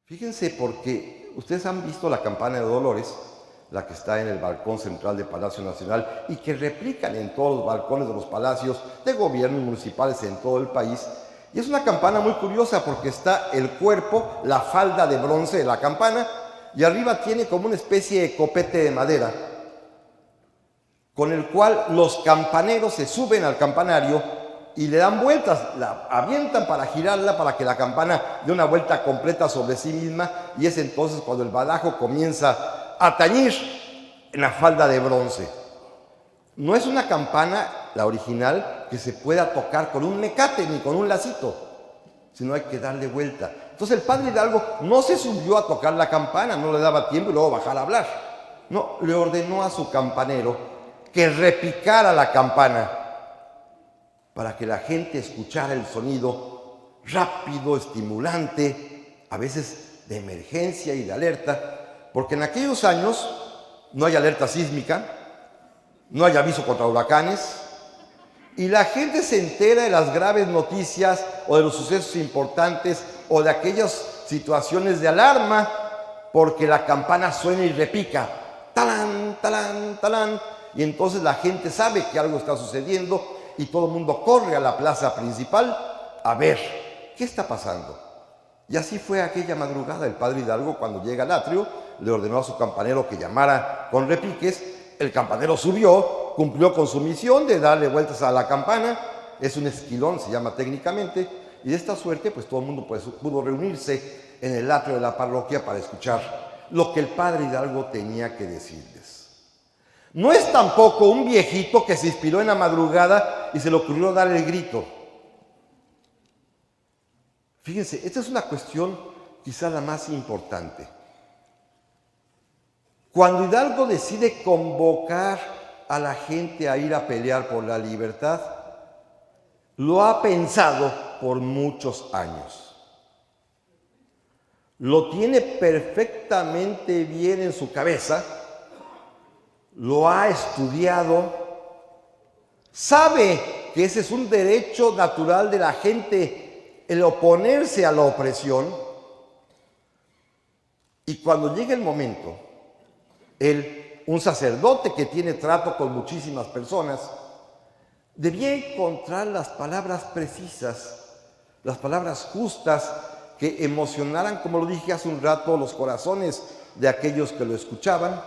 Fíjense porque ustedes han visto la campana de Dolores, la que está en el balcón central del Palacio Nacional y que replican en todos los balcones de los palacios de gobierno y municipales en todo el país. Y es una campana muy curiosa porque está el cuerpo, la falda de bronce de la campana, y arriba tiene como una especie de copete de madera, con el cual los campaneros se suben al campanario y le dan vueltas, la avientan para girarla para que la campana dé una vuelta completa sobre sí misma, y es entonces cuando el badajo comienza a tañir en la falda de bronce. No es una campana, la original, que se pueda tocar con un mecate ni con un lacito, sino hay que darle vuelta. Entonces el padre Hidalgo no se subió a tocar la campana, no le daba tiempo y luego bajar a hablar. No, le ordenó a su campanero que repicara la campana para que la gente escuchara el sonido rápido, estimulante, a veces de emergencia y de alerta, porque en aquellos años no hay alerta sísmica, no hay aviso contra huracanes, y la gente se entera de las graves noticias o de los sucesos importantes o de aquellas situaciones de alarma porque la campana suena y repica, talán, talán, talán, y entonces la gente sabe que algo está sucediendo y todo el mundo corre a la plaza principal a ver qué está pasando. Y así fue aquella madrugada. El padre Hidalgo, cuando llega al atrio, le ordenó a su campanero que llamara con repiques. El campanero subió, cumplió con su misión de darle vueltas a la campana. Es un esquilón, se llama técnicamente, y de esta suerte pues todo el mundo pudo reunirse en el atrio de la parroquia para escuchar lo que el padre Hidalgo tenía que decirles. No es tampoco un viejito que se inspiró en la madrugada y se le ocurrió dar el grito. Fíjense, esta es una cuestión quizá la más importante. Cuando Hidalgo decide convocar a la gente a ir a pelear por la libertad, lo ha pensado por muchos años. Lo tiene perfectamente bien en su cabeza, lo ha estudiado, sabe que ese es un derecho natural de la gente, el oponerse a la opresión, y cuando llega el momento, él, un sacerdote que tiene trato con muchísimas personas, debía encontrar las palabras precisas, las palabras justas que emocionaran, como lo dije hace un rato, los corazones de aquellos que lo escuchaban,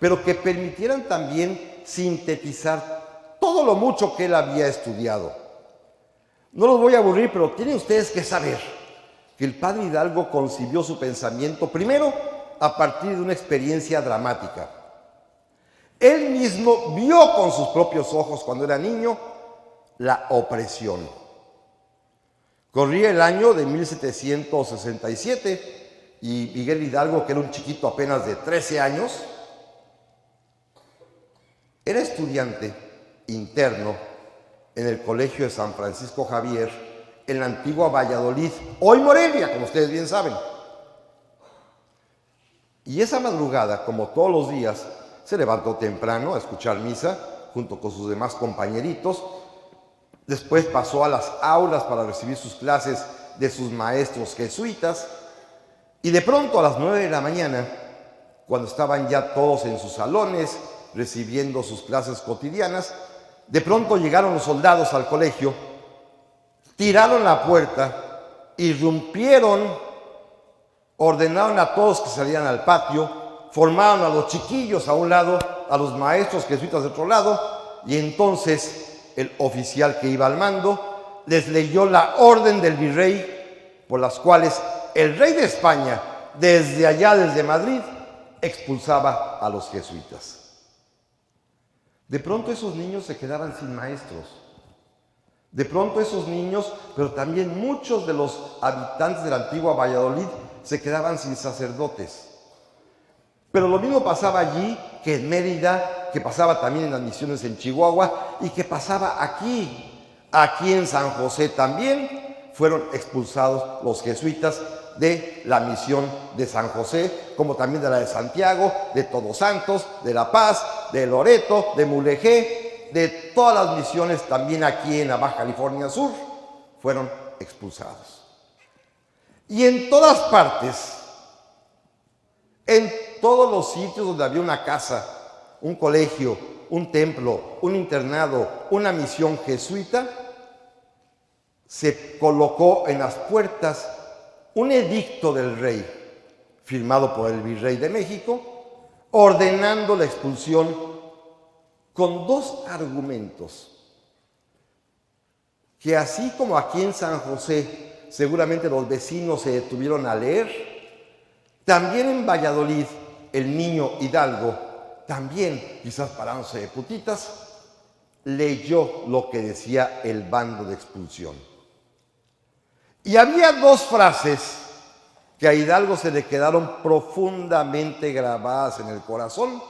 pero que permitieran también sintetizar todo lo mucho que él había estudiado. No los voy a aburrir, pero tienen ustedes que saber que el padre Hidalgo concibió su pensamiento primero a partir de una experiencia dramática. Él mismo vio con sus propios ojos cuando era niño la opresión. Corría el año de 1767 y Miguel Hidalgo, que era un chiquito apenas de 13 años, era estudiante interno en el Colegio de San Francisco Javier, en la antigua Valladolid, hoy Morelia, como ustedes bien saben. Y esa madrugada, como todos los días, se levantó temprano a escuchar misa junto con sus demás compañeritos. Después pasó a las aulas para recibir sus clases de sus maestros jesuitas. Y de pronto a las 9 de la mañana, cuando estaban ya todos en sus salones recibiendo sus clases cotidianas, de pronto llegaron los soldados al colegio, tiraron la puerta, irrumpieron, ordenaron a todos que salieran al patio, formaron a los chiquillos a un lado, a los maestros jesuitas de otro lado, y entonces el oficial que iba al mando les leyó la orden del virrey, por las cuales el rey de España, desde allá, desde Madrid, expulsaba a los jesuitas. De pronto esos niños se quedaban sin maestros. De pronto esos niños, pero también muchos de los habitantes de la antigua Valladolid, se quedaban sin sacerdotes. Pero lo mismo pasaba allí que en Mérida, que pasaba también en las misiones en Chihuahua y que pasaba aquí. Aquí en San José también fueron expulsados los jesuitas de la misión de San José, como también de la de Santiago, de Todos Santos, de La Paz, de Loreto, de Mulegé, de todas las misiones también aquí en la Baja California Sur, fueron expulsados. Y en todas partes, en todos los sitios donde había una casa, un colegio, un templo, un internado, una misión jesuita, se colocó en las puertas un edicto del rey, firmado por el virrey de México, ordenando la expulsión con dos argumentos, que así como aquí en San José seguramente los vecinos se detuvieron a leer, también en Valladolid el niño Hidalgo, también quizás parándose de putitas, leyó lo que decía el bando de expulsión. Y había dos frases que a Hidalgo se le quedaron profundamente grabadas en el corazón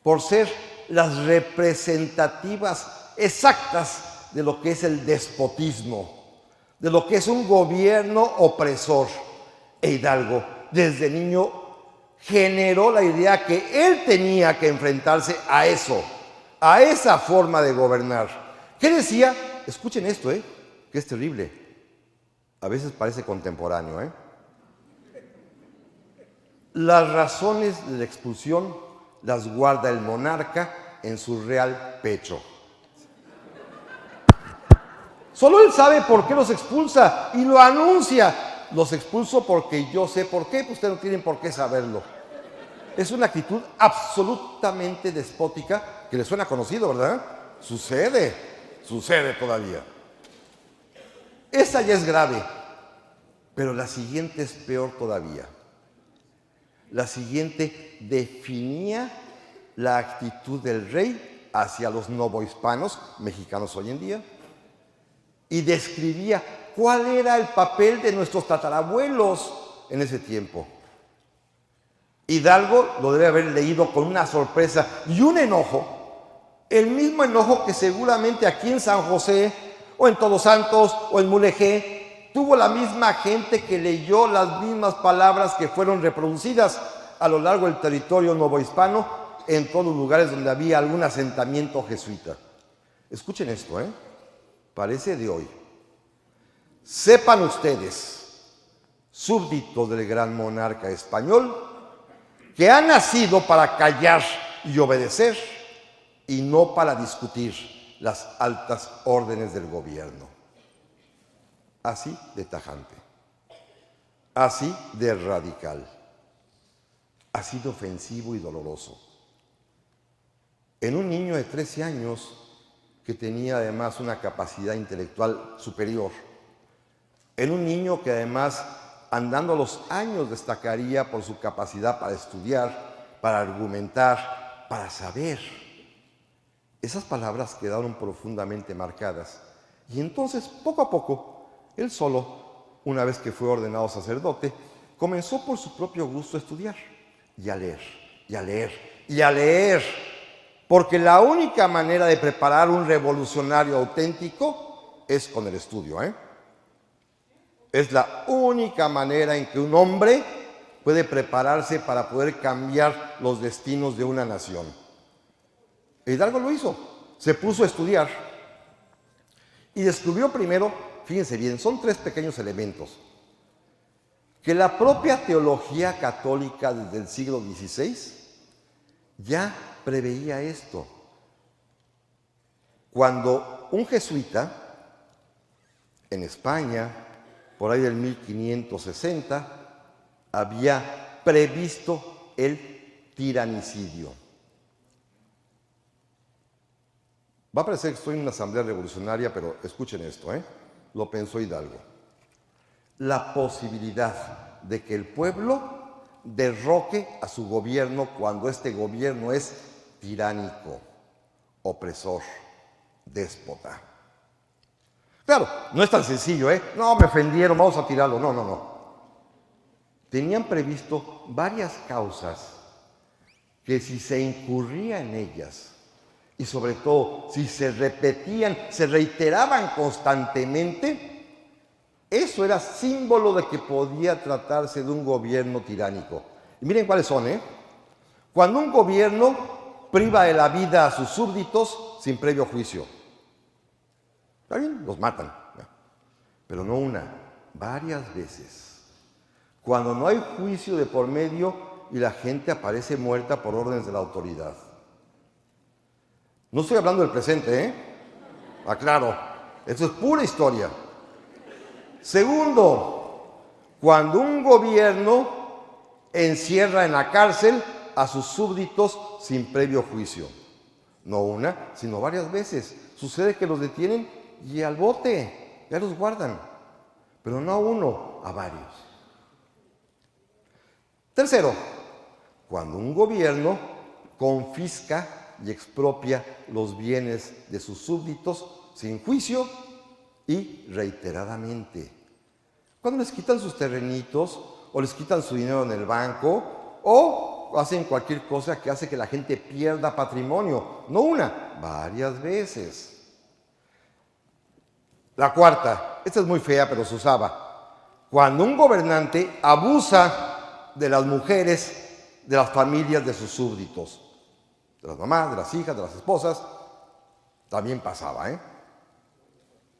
por ser las representativas exactas de lo que es el despotismo, de lo que es un gobierno opresor. E Hidalgo, desde niño, generó la idea que él tenía que enfrentarse a eso, a esa forma de gobernar. ¿Qué decía? Escuchen esto, que es terrible. A veces parece contemporáneo, Las razones de la expulsión las guarda el monarca en su real pecho. Solo él sabe por qué los expulsa y lo anuncia. Los expulso porque yo sé por qué, pues ustedes no tienen por qué saberlo. Es una actitud absolutamente despótica que le suena conocido, ¿verdad? Sucede todavía. Esa ya es grave, pero la siguiente es peor todavía. La siguiente definía la actitud del rey hacia los novohispanos, mexicanos hoy en día, y describía cuál era el papel de nuestros tatarabuelos en ese tiempo. Hidalgo lo debe haber leído con una sorpresa y un enojo, el mismo enojo que seguramente aquí en San José, o en Todos Santos, o en Mulegé, tuvo la misma gente que leyó las mismas palabras que fueron reproducidas a lo largo del territorio novohispano, en todos los lugares donde había algún asentamiento jesuita. Escuchen esto, parece de hoy. Sepan ustedes, súbditos del gran monarca español, que ha nacido para callar y obedecer y no para discutir las altas órdenes del gobierno. Así de tajante, así de radical, así de ofensivo y doloroso. En un niño de 13 años que tenía además una capacidad intelectual superior, en un niño que además, andando los años, destacaría por su capacidad para estudiar, para argumentar, para saber. Esas palabras quedaron profundamente marcadas. Y entonces, poco a poco, él solo, una vez que fue ordenado sacerdote, comenzó por su propio gusto a estudiar y a leer, y a leer, y a leer. Porque la única manera de preparar un revolucionario auténtico es con el estudio, Es la única manera en que un hombre puede prepararse para poder cambiar los destinos de una nación. Hidalgo lo hizo, se puso a estudiar y descubrió primero, fíjense bien, son tres pequeños elementos, que la propia teología católica desde el siglo XVI ya preveía esto. Cuando un jesuita en España, por ahí del 1560, había previsto el tiranicidio. Va a parecer que estoy en una asamblea revolucionaria, pero escuchen esto, Lo pensó Hidalgo. La posibilidad de que el pueblo derroque a su gobierno cuando este gobierno es tiránico, opresor, déspota. Claro, no es tan sencillo, No, me ofendieron, vamos a tirarlo. No. Tenían previsto varias causas que si se incurría en ellas, y sobre todo si se repetían, se reiteraban constantemente, eso era símbolo de que podía tratarse de un gobierno tiránico. Y miren cuáles son, Cuando un gobierno priva de la vida a sus súbditos sin previo juicio. ¿Está bien? Los matan. Pero no una, varias veces. cuando no hay juicio de por medio y la gente aparece muerta por órdenes de la autoridad. No estoy hablando del presente, ¿eh? Aclaro, esto es pura historia. Segundo, cuando un gobierno encierra en la cárcel a sus súbditos sin previo juicio. No una, sino varias veces. Sucede que los detienen y al bote, ya los guardan. Pero no a uno, a varios. Tercero, cuando un gobierno confisca y expropia los bienes de sus súbditos sin juicio y reiteradamente. Cuando les quitan sus terrenitos o les quitan su dinero en el banco o hacen cualquier cosa que hace que la gente pierda patrimonio. No una, varias veces. La cuarta, esta es muy fea pero se usaba. Cuando un gobernante abusa de las mujeres, de las familias de sus súbditos, de las mamás, de las hijas, de las esposas, también pasaba, ¿eh?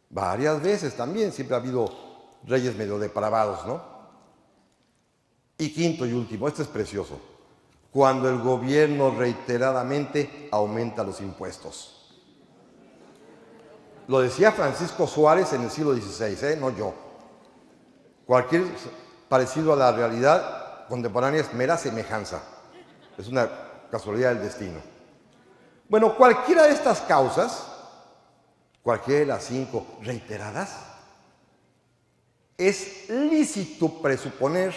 Varias veces también, siempre ha habido reyes medio depravados, ¿no? Y quinto y último, este es precioso, cuando el gobierno reiteradamente aumenta los impuestos. Lo decía Francisco Suárez en el siglo XVI, no yo. Cualquier parecido a la realidad contemporánea es mera semejanza. Es una casualidad del destino. Bueno, cualquiera de estas causas, cualquiera de las 5 reiteradas, es lícito presuponer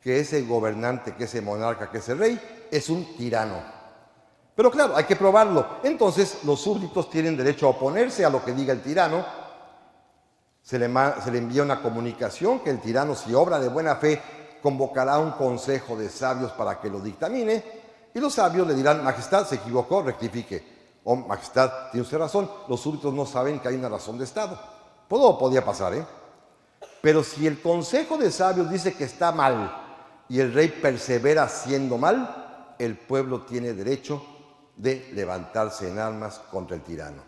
que ese gobernante, que ese monarca, que ese rey, es un tirano. Pero claro, hay que probarlo. Entonces, los súbditos tienen derecho a oponerse a lo que diga el tirano. Se le envía una comunicación que el tirano, si obra de buena fe, convocará un consejo de sabios para que lo dictamine. Y los sabios le dirán, Majestad, se equivocó, rectifique. O Majestad, tiene usted razón, los súbditos no saben que hay una razón de Estado. Todo podía pasar, ¿eh? Pero si el consejo de sabios dice que está mal y el rey persevera siendo mal, el pueblo tiene derecho de levantarse en armas contra el tirano.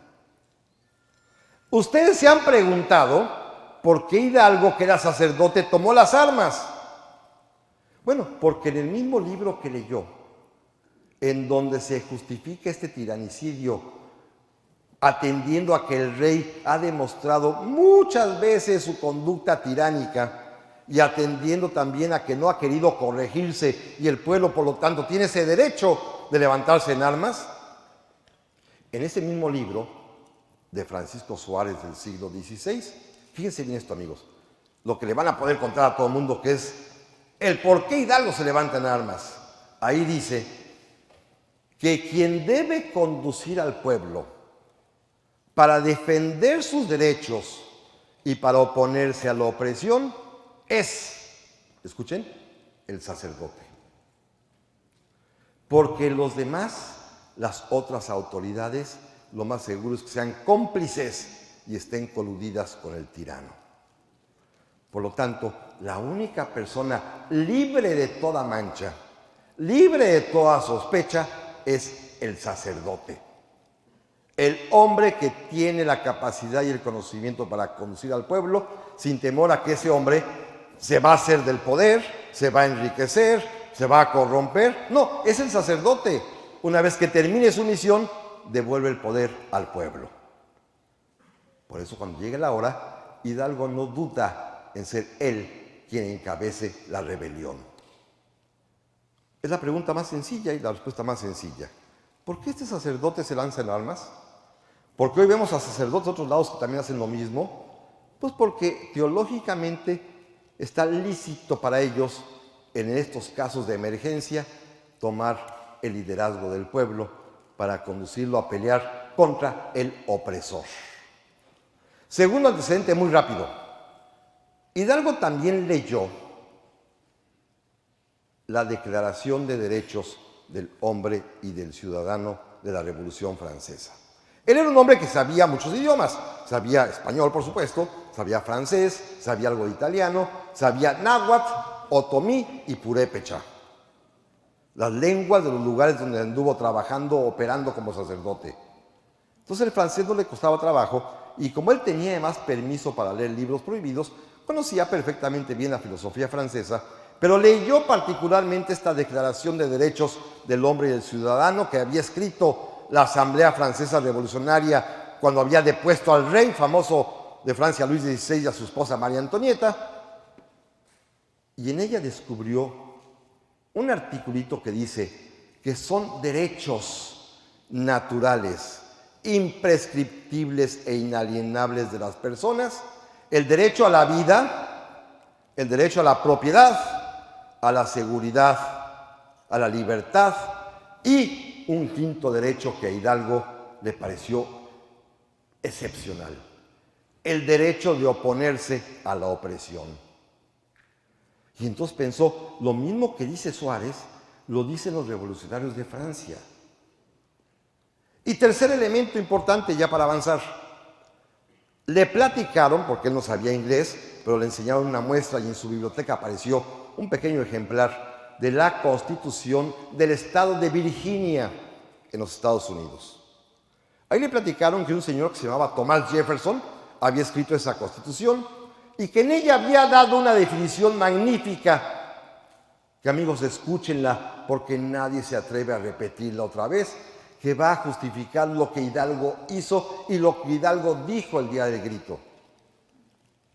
Ustedes se han preguntado por qué Hidalgo, que era sacerdote, tomó las armas. Bueno, porque en el mismo libro que leyó, en donde se justifica este tiranicidio, atendiendo a que el rey ha demostrado muchas veces su conducta tiránica y atendiendo también a que no ha querido corregirse y el pueblo, por lo tanto, tiene ese derecho de levantarse en armas. En ese mismo libro de Francisco Suárez del siglo XVI, fíjense bien esto, amigos, lo que le van a poder contar a todo el mundo, que es el por qué Hidalgo se levanta en armas. Ahí dice que quien debe conducir al pueblo para defender sus derechos y para oponerse a la opresión es, escuchen, el sacerdote. Porque los demás, las otras autoridades, lo más seguro es que sean cómplices y estén coludidas con el tirano. Por lo tanto, la única persona libre de toda mancha, libre de toda sospecha, es el sacerdote. El hombre que tiene la capacidad y el conocimiento para conducir al pueblo, sin temor a que ese hombre se va a hacer del poder, se va a enriquecer, se va a corromper. No, es el sacerdote. Una vez que termine su misión, devuelve el poder al pueblo. Por eso cuando llegue la hora, Hidalgo no duda en ser él quien encabece la rebelión. Es la pregunta más sencilla y la respuesta más sencilla. ¿Por qué este sacerdote se lanza en armas? Porque hoy vemos a sacerdotes de otros lados que también hacen lo mismo. Pues porque teológicamente está lícito para ellos, en estos casos de emergencia, tomar el liderazgo del pueblo para conducirlo a pelear contra el opresor. Segundo antecedente muy rápido. Hidalgo también leyó la Declaración de Derechos del Hombre y del Ciudadano de la Revolución Francesa. Él era un hombre que sabía muchos idiomas. Sabía español, por supuesto, sabía francés, sabía algo de italiano, sabía náhuatl, otomí y purépecha. Las lenguas de los lugares donde anduvo trabajando, operando como sacerdote. Entonces el francés no le costaba trabajo y como él tenía además permiso para leer libros prohibidos, conocía perfectamente bien la filosofía francesa, pero leyó particularmente esta Declaración de Derechos del Hombre y del Ciudadano que había escrito la Asamblea Francesa Revolucionaria cuando había depuesto al rey famoso de Francia, Luis XVI, y a su esposa María Antonieta, y en ella descubrió un articulito que dice que son derechos naturales, imprescriptibles e inalienables de las personas, el derecho a la vida, el derecho a la propiedad, a la seguridad, a la libertad y un quinto derecho que a Hidalgo le pareció excepcional, el derecho de oponerse a la opresión. Y entonces pensó, lo mismo que dice Suárez, lo dicen los revolucionarios de Francia. Y tercer elemento importante ya para avanzar. Le platicaron, porque él no sabía inglés, pero le enseñaron una muestra y en su biblioteca apareció un pequeño ejemplar de la Constitución del estado de Virginia en los Estados Unidos. Ahí le platicaron que un señor que se llamaba Thomas Jefferson había escrito esa Constitución y que en ella había dado una definición magnífica, que amigos escúchenla porque nadie se atreve a repetirla otra vez, que va a justificar lo que Hidalgo hizo y lo que Hidalgo dijo el día del grito.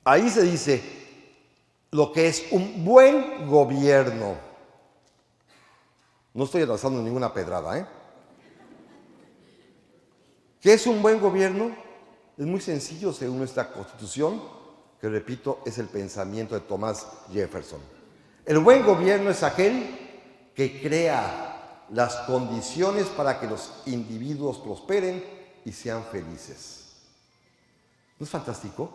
Ahí se dice lo que es un buen gobierno. No estoy lanzando ninguna pedrada, ¿eh? ¿Qué es un buen gobierno? Es muy sencillo según esta Constitución, que repito, es el pensamiento de Thomas Jefferson. El buen gobierno es aquel que crea las condiciones para que los individuos prosperen y sean felices. ¿No es fantástico?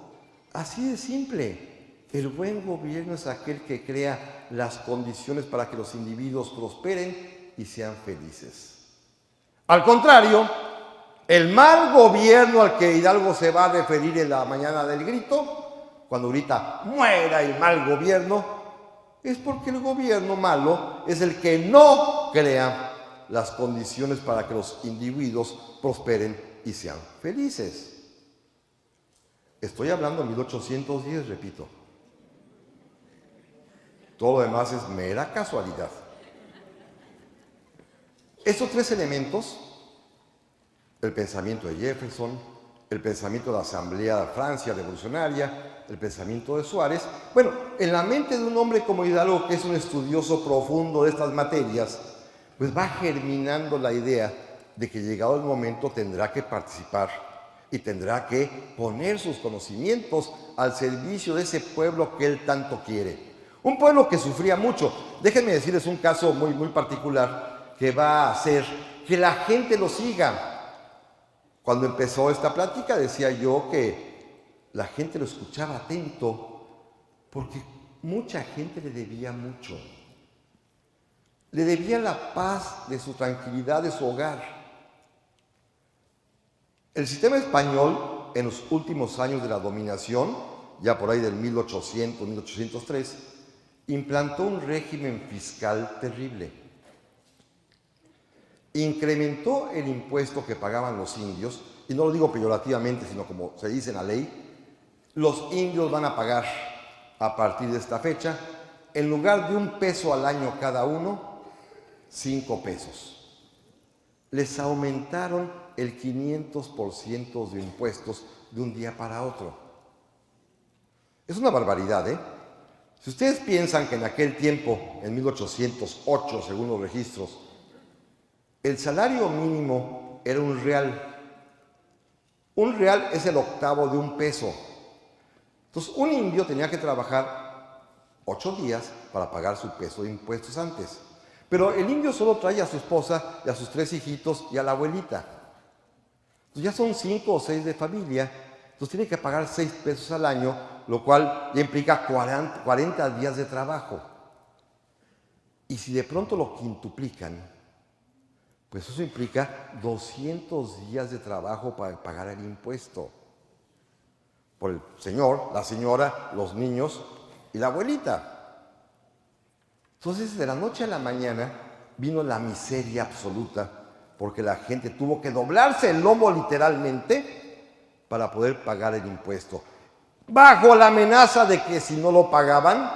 Así de simple. El buen gobierno es aquel que crea las condiciones para que los individuos prosperen y sean felices. Al contrario, el mal gobierno al que Hidalgo se va a referir en la mañana del grito, cuando grita, muera el mal gobierno, es porque el gobierno malo es el que no crea las condiciones para que los individuos prosperen y sean felices. Estoy hablando de 1810, repito. Todo lo demás es mera casualidad. Estos tres elementos, el pensamiento de Jefferson, el pensamiento de la Asamblea de Francia Revolucionaria, el pensamiento de Suárez. Bueno, en la mente de un hombre como Hidalgo, que es un estudioso profundo de estas materias, pues va germinando la idea de que llegado el momento tendrá que participar y tendrá que poner sus conocimientos al servicio de ese pueblo que él tanto quiere. Un pueblo que sufría mucho. Déjenme decirles un caso muy particular que va a hacer que la gente lo siga. Cuando empezó esta plática decía yo que la gente lo escuchaba atento porque mucha gente le debía mucho. Le debía la paz de su tranquilidad, de su hogar. El sistema español en los últimos años de la dominación, ya por ahí del 1800, 1803, implantó un régimen fiscal terrible. Incrementó el impuesto que pagaban los indios, y no lo digo peyorativamente, sino como se dice en la ley, los indios van a pagar a partir de esta fecha, en lugar de $1 al año cada uno, 5 pesos. Les aumentaron el 500% de impuestos de un día para otro. Es una barbaridad, ¿eh? Si ustedes piensan que en aquel tiempo, en 1808, según los registros, el salario mínimo era un real. Un real es el octavo de $1. Entonces, un indio tenía que trabajar 8 días para pagar su peso de impuestos antes. Pero el indio solo trae a su esposa y a sus 3 hijitos y a la abuelita. Entonces, ya son 5 o 6 de familia. Entonces, tiene que pagar 6 pesos al año, lo cual ya implica 40 días de trabajo. Y si de pronto lo quintuplican, pues eso implica 200 días de trabajo para pagar el impuesto. Por el señor, la señora, los niños y la abuelita. Entonces, de la noche a la mañana vino la miseria absoluta, porque la gente tuvo que doblarse el lomo literalmente para poder pagar el impuesto. bajo la amenaza de que si no lo pagaban,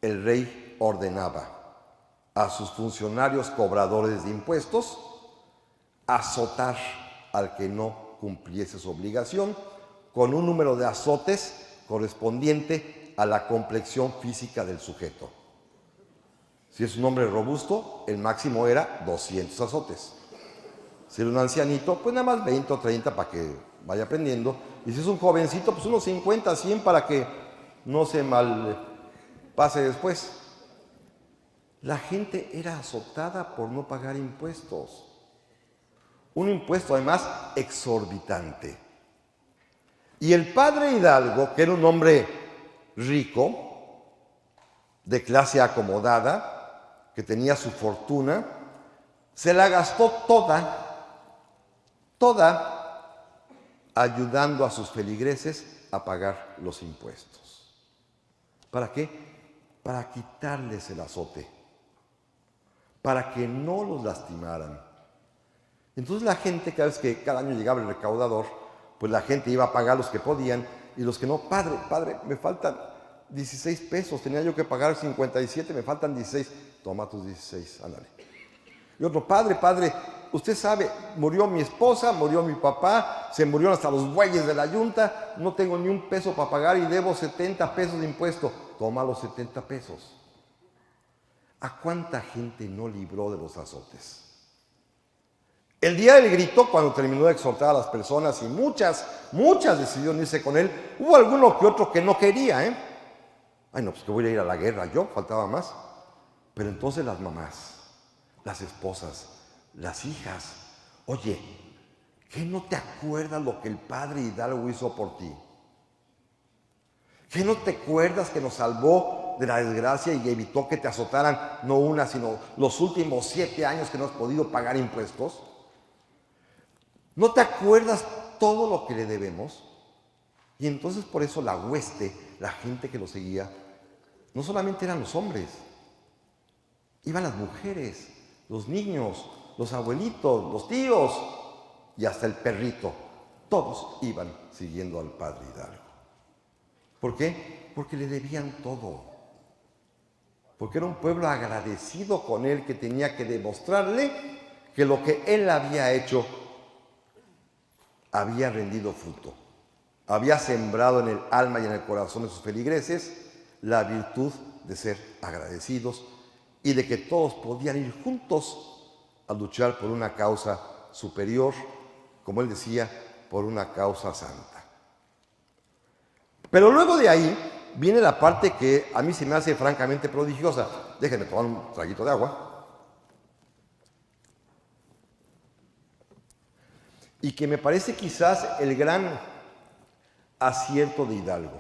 el rey ordenaba a sus funcionarios cobradores de impuestos azotar al que no cumpliese su obligación con un número de azotes correspondiente a la complexión física del sujeto. Si es un hombre robusto, el máximo era 200 azotes. Si era un ancianito, pues nada más 20 o 30 para que vaya aprendiendo. Y si es un jovencito, pues unos 50, 100 para que no se mal pase después. La gente era azotada por no pagar impuestos. Un impuesto además exorbitante. Y el padre Hidalgo, que era un hombre rico, de clase acomodada, que tenía su fortuna, se la gastó toda, ayudando a sus feligreses a pagar los impuestos. ¿Para qué? Para quitarles el azote, para que no los lastimaran. Entonces la gente, cada año llegaba el recaudador, pues la gente iba a pagar los que podían y los que no, padre, me faltan 16 pesos, tenía yo que pagar 57, me faltan 16, toma tus 16, ándale. Y otro, padre, usted sabe, murió mi esposa, murió mi papá, se murieron hasta los bueyes de la yunta, no tengo ni un peso para pagar y debo 70 pesos de impuesto, toma los 70 pesos. ¿A cuánta gente no libró de los azotes? El día del grito, cuando terminó de exhortar a las personas y muchas decidieron irse con él, hubo alguno que otro que no quería, Ay, no, pues que voy a ir a la guerra yo, faltaba más. Pero entonces las mamás, las esposas, las hijas, oye, ¿qué no te acuerdas lo que el padre Hidalgo hizo por ti? ¿Qué no te acuerdas que nos salvó de la desgracia y evitó que te azotaran no una, sino los últimos 7 años que no has podido pagar impuestos? ¿No te acuerdas todo lo que le debemos? Y entonces por eso la hueste, la gente que lo seguía, no solamente eran los hombres, iban las mujeres, los niños, los abuelitos, los tíos y hasta el perrito. Todos iban siguiendo al padre Hidalgo. ¿Por qué? Porque le debían todo. Porque era un pueblo agradecido con él, que tenía que demostrarle que lo que él había hecho había rendido fruto. Había sembrado en el alma y en el corazón de sus feligreses la virtud de ser agradecidos y de que todos podían ir juntos a luchar por una causa superior, como él decía, por una causa santa. Pero luego de ahí viene la parte que a mí se me hace francamente prodigiosa. Déjenme tomar un traguito de agua. Y que me parece quizás el gran acierto de Hidalgo.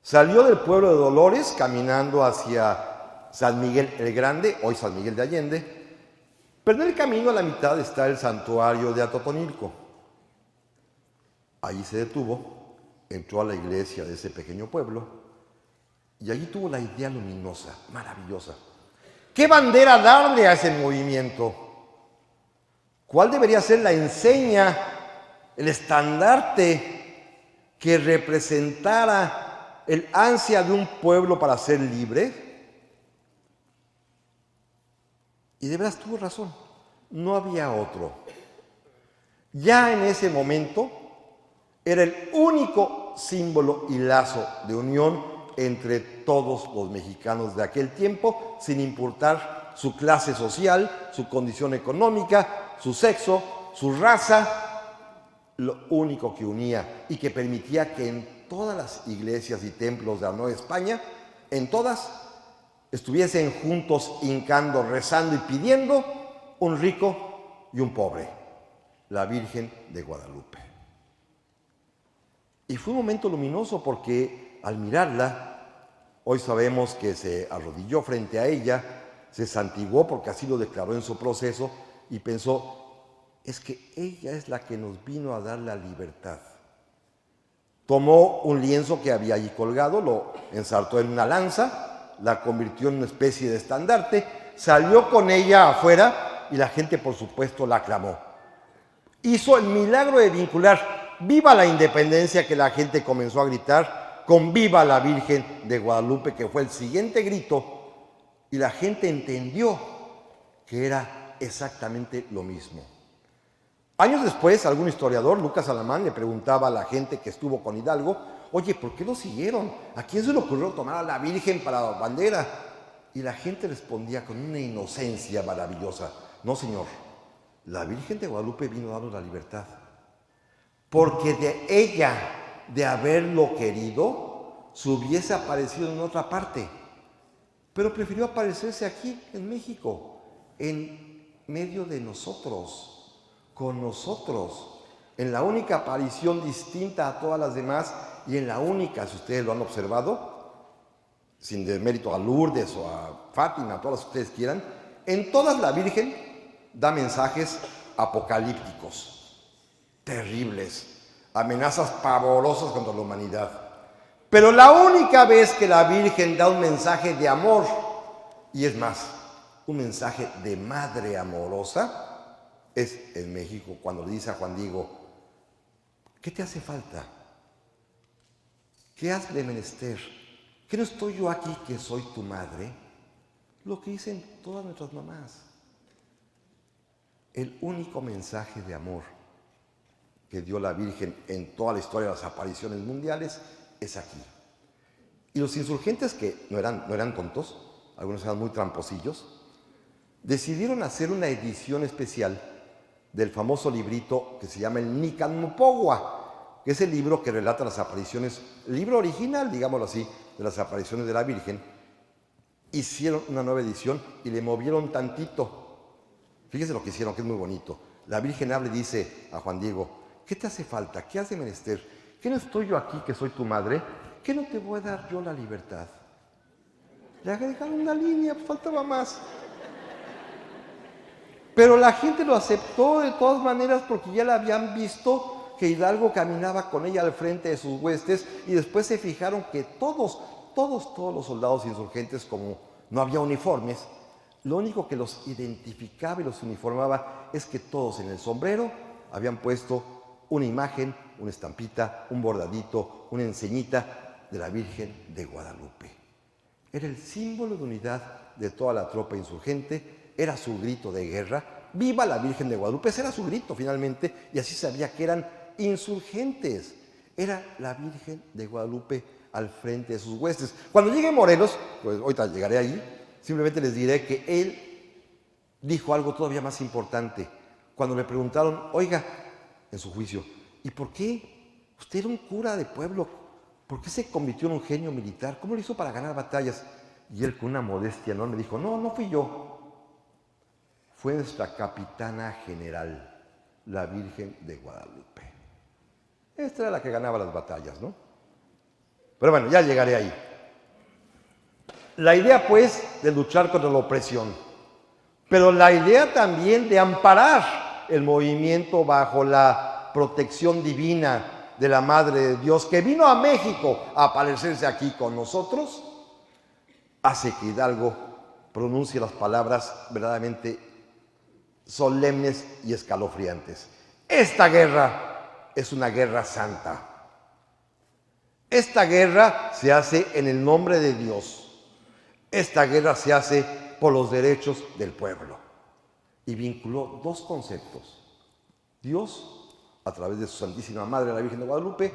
Salió del pueblo de Dolores caminando hacia San Miguel el Grande, hoy San Miguel de Allende, pero en el camino a la mitad está el santuario de Atotonilco. Allí se detuvo, entró a la iglesia de ese pequeño pueblo y allí tuvo la idea luminosa, maravillosa. ¿Qué bandera darle a ese movimiento? ¿Cuál debería ser la enseña, el estandarte que representara el ansia de un pueblo para ser libre? Y de veras tuvo razón, no había otro. Ya en ese momento era el único símbolo y lazo de unión entre todos los mexicanos de aquel tiempo, sin importar su clase social, su condición económica, su sexo, su raza. Lo único que unía y que permitía que en todas las iglesias y templos de la Nueva España, en todas, estuviesen juntos hincando, rezando y pidiendo un rico y un pobre, la Virgen de Guadalupe. Y fue un momento luminoso porque al mirarla, hoy sabemos que se arrodilló frente a ella, se santiguó porque así lo declaró en su proceso y pensó, es que ella es la que nos vino a dar la libertad. Tomó un lienzo que había allí colgado, lo ensartó en una lanza, la convirtió en una especie de estandarte, salió con ella afuera y la gente, por supuesto, la aclamó. Hizo el milagro de vincular viva la independencia, que la gente comenzó a gritar con viva la Virgen de Guadalupe, que fue el siguiente grito, y la gente entendió que era exactamente lo mismo. Años después, algún historiador, Lucas Alamán, le preguntaba a la gente que estuvo con Hidalgo, oye, ¿por qué lo siguieron? ¿A quién se le ocurrió tomar a la Virgen para bandera? Y la gente respondía con una inocencia maravillosa, no, señor, la Virgen de Guadalupe vino a darnos la libertad. Porque de ella, de haberlo querido, se hubiese aparecido en otra parte. Pero prefirió aparecerse aquí, en México, en medio de nosotros, con nosotros, en la única aparición distinta a todas las demás y en la única, si ustedes lo han observado, sin demérito a Lourdes o a Fátima, a todas las que ustedes quieran, en todas la Virgen da mensajes apocalípticos, terribles, amenazas pavorosas contra la humanidad. Pero la única vez que la Virgen da un mensaje de amor, y es más, un mensaje de madre amorosa, es en México, cuando le dice a Juan Diego, ¿qué te hace falta? ¿Qué has de menester? ¿Que no estoy yo aquí que soy tu madre? Lo que dicen todas nuestras mamás. El único mensaje de amor que dio la Virgen en toda la historia de las apariciones mundiales es aquí. Y los insurgentes, que no eran tontos, algunos eran muy tramposillos, decidieron hacer una edición especial del famoso librito que se llama el Nican Mopogua, que es el libro que relata las apariciones, el libro original, digámoslo así, de las apariciones de la Virgen. Hicieron una nueva edición y le movieron tantito. Fíjese lo que hicieron, que es muy bonito. La Virgen habla y dice a Juan Diego, ¿qué te hace falta? ¿Qué has de menester? ¿Que no estoy yo aquí, que soy tu madre? ¿Que no te voy a dar yo la libertad? Le agregaron una línea, faltaba más. Pero la gente lo aceptó de todas maneras porque ya la habían visto que Hidalgo caminaba con ella al frente de sus huestes y después se fijaron que todos los soldados insurgentes, como no había uniformes, lo único que los identificaba y los uniformaba es que todos en el sombrero habían puesto una imagen, una estampita, un bordadito, una enseñita de la Virgen de Guadalupe. Era el símbolo de unidad de toda la tropa insurgente, era su grito de guerra, ¡viva la Virgen de Guadalupe! Ese era su grito finalmente, y así sabía que eran insurgentes. Era la Virgen de Guadalupe al frente de sus huestes. Cuando llegue Morelos, pues ahorita llegaré ahí, simplemente les diré que él dijo algo todavía más importante. Cuando le preguntaron, oiga, en su juicio, ¿y por qué usted era un cura de pueblo? ¿Por qué se convirtió en un genio militar? ¿Cómo lo hizo para ganar batallas? Y él con una modestia enorme dijo, no fui yo. Fue nuestra capitana general, la Virgen de Guadalupe. Esta era la que ganaba las batallas, ¿no? Pero bueno, ya llegaré ahí. La idea, pues, de luchar contra la opresión, pero la idea también de amparar el movimiento bajo la protección divina de la Madre de Dios, que vino a México a aparecerse aquí con nosotros, hace que Hidalgo pronuncie las palabras verdaderamente solemnes y escalofriantes. Esta guerra es una guerra santa. Esta guerra se hace en el nombre de Dios. Esta guerra se hace por los derechos del pueblo. Y vinculó dos conceptos. Dios, a través de su Santísima Madre, la Virgen de Guadalupe,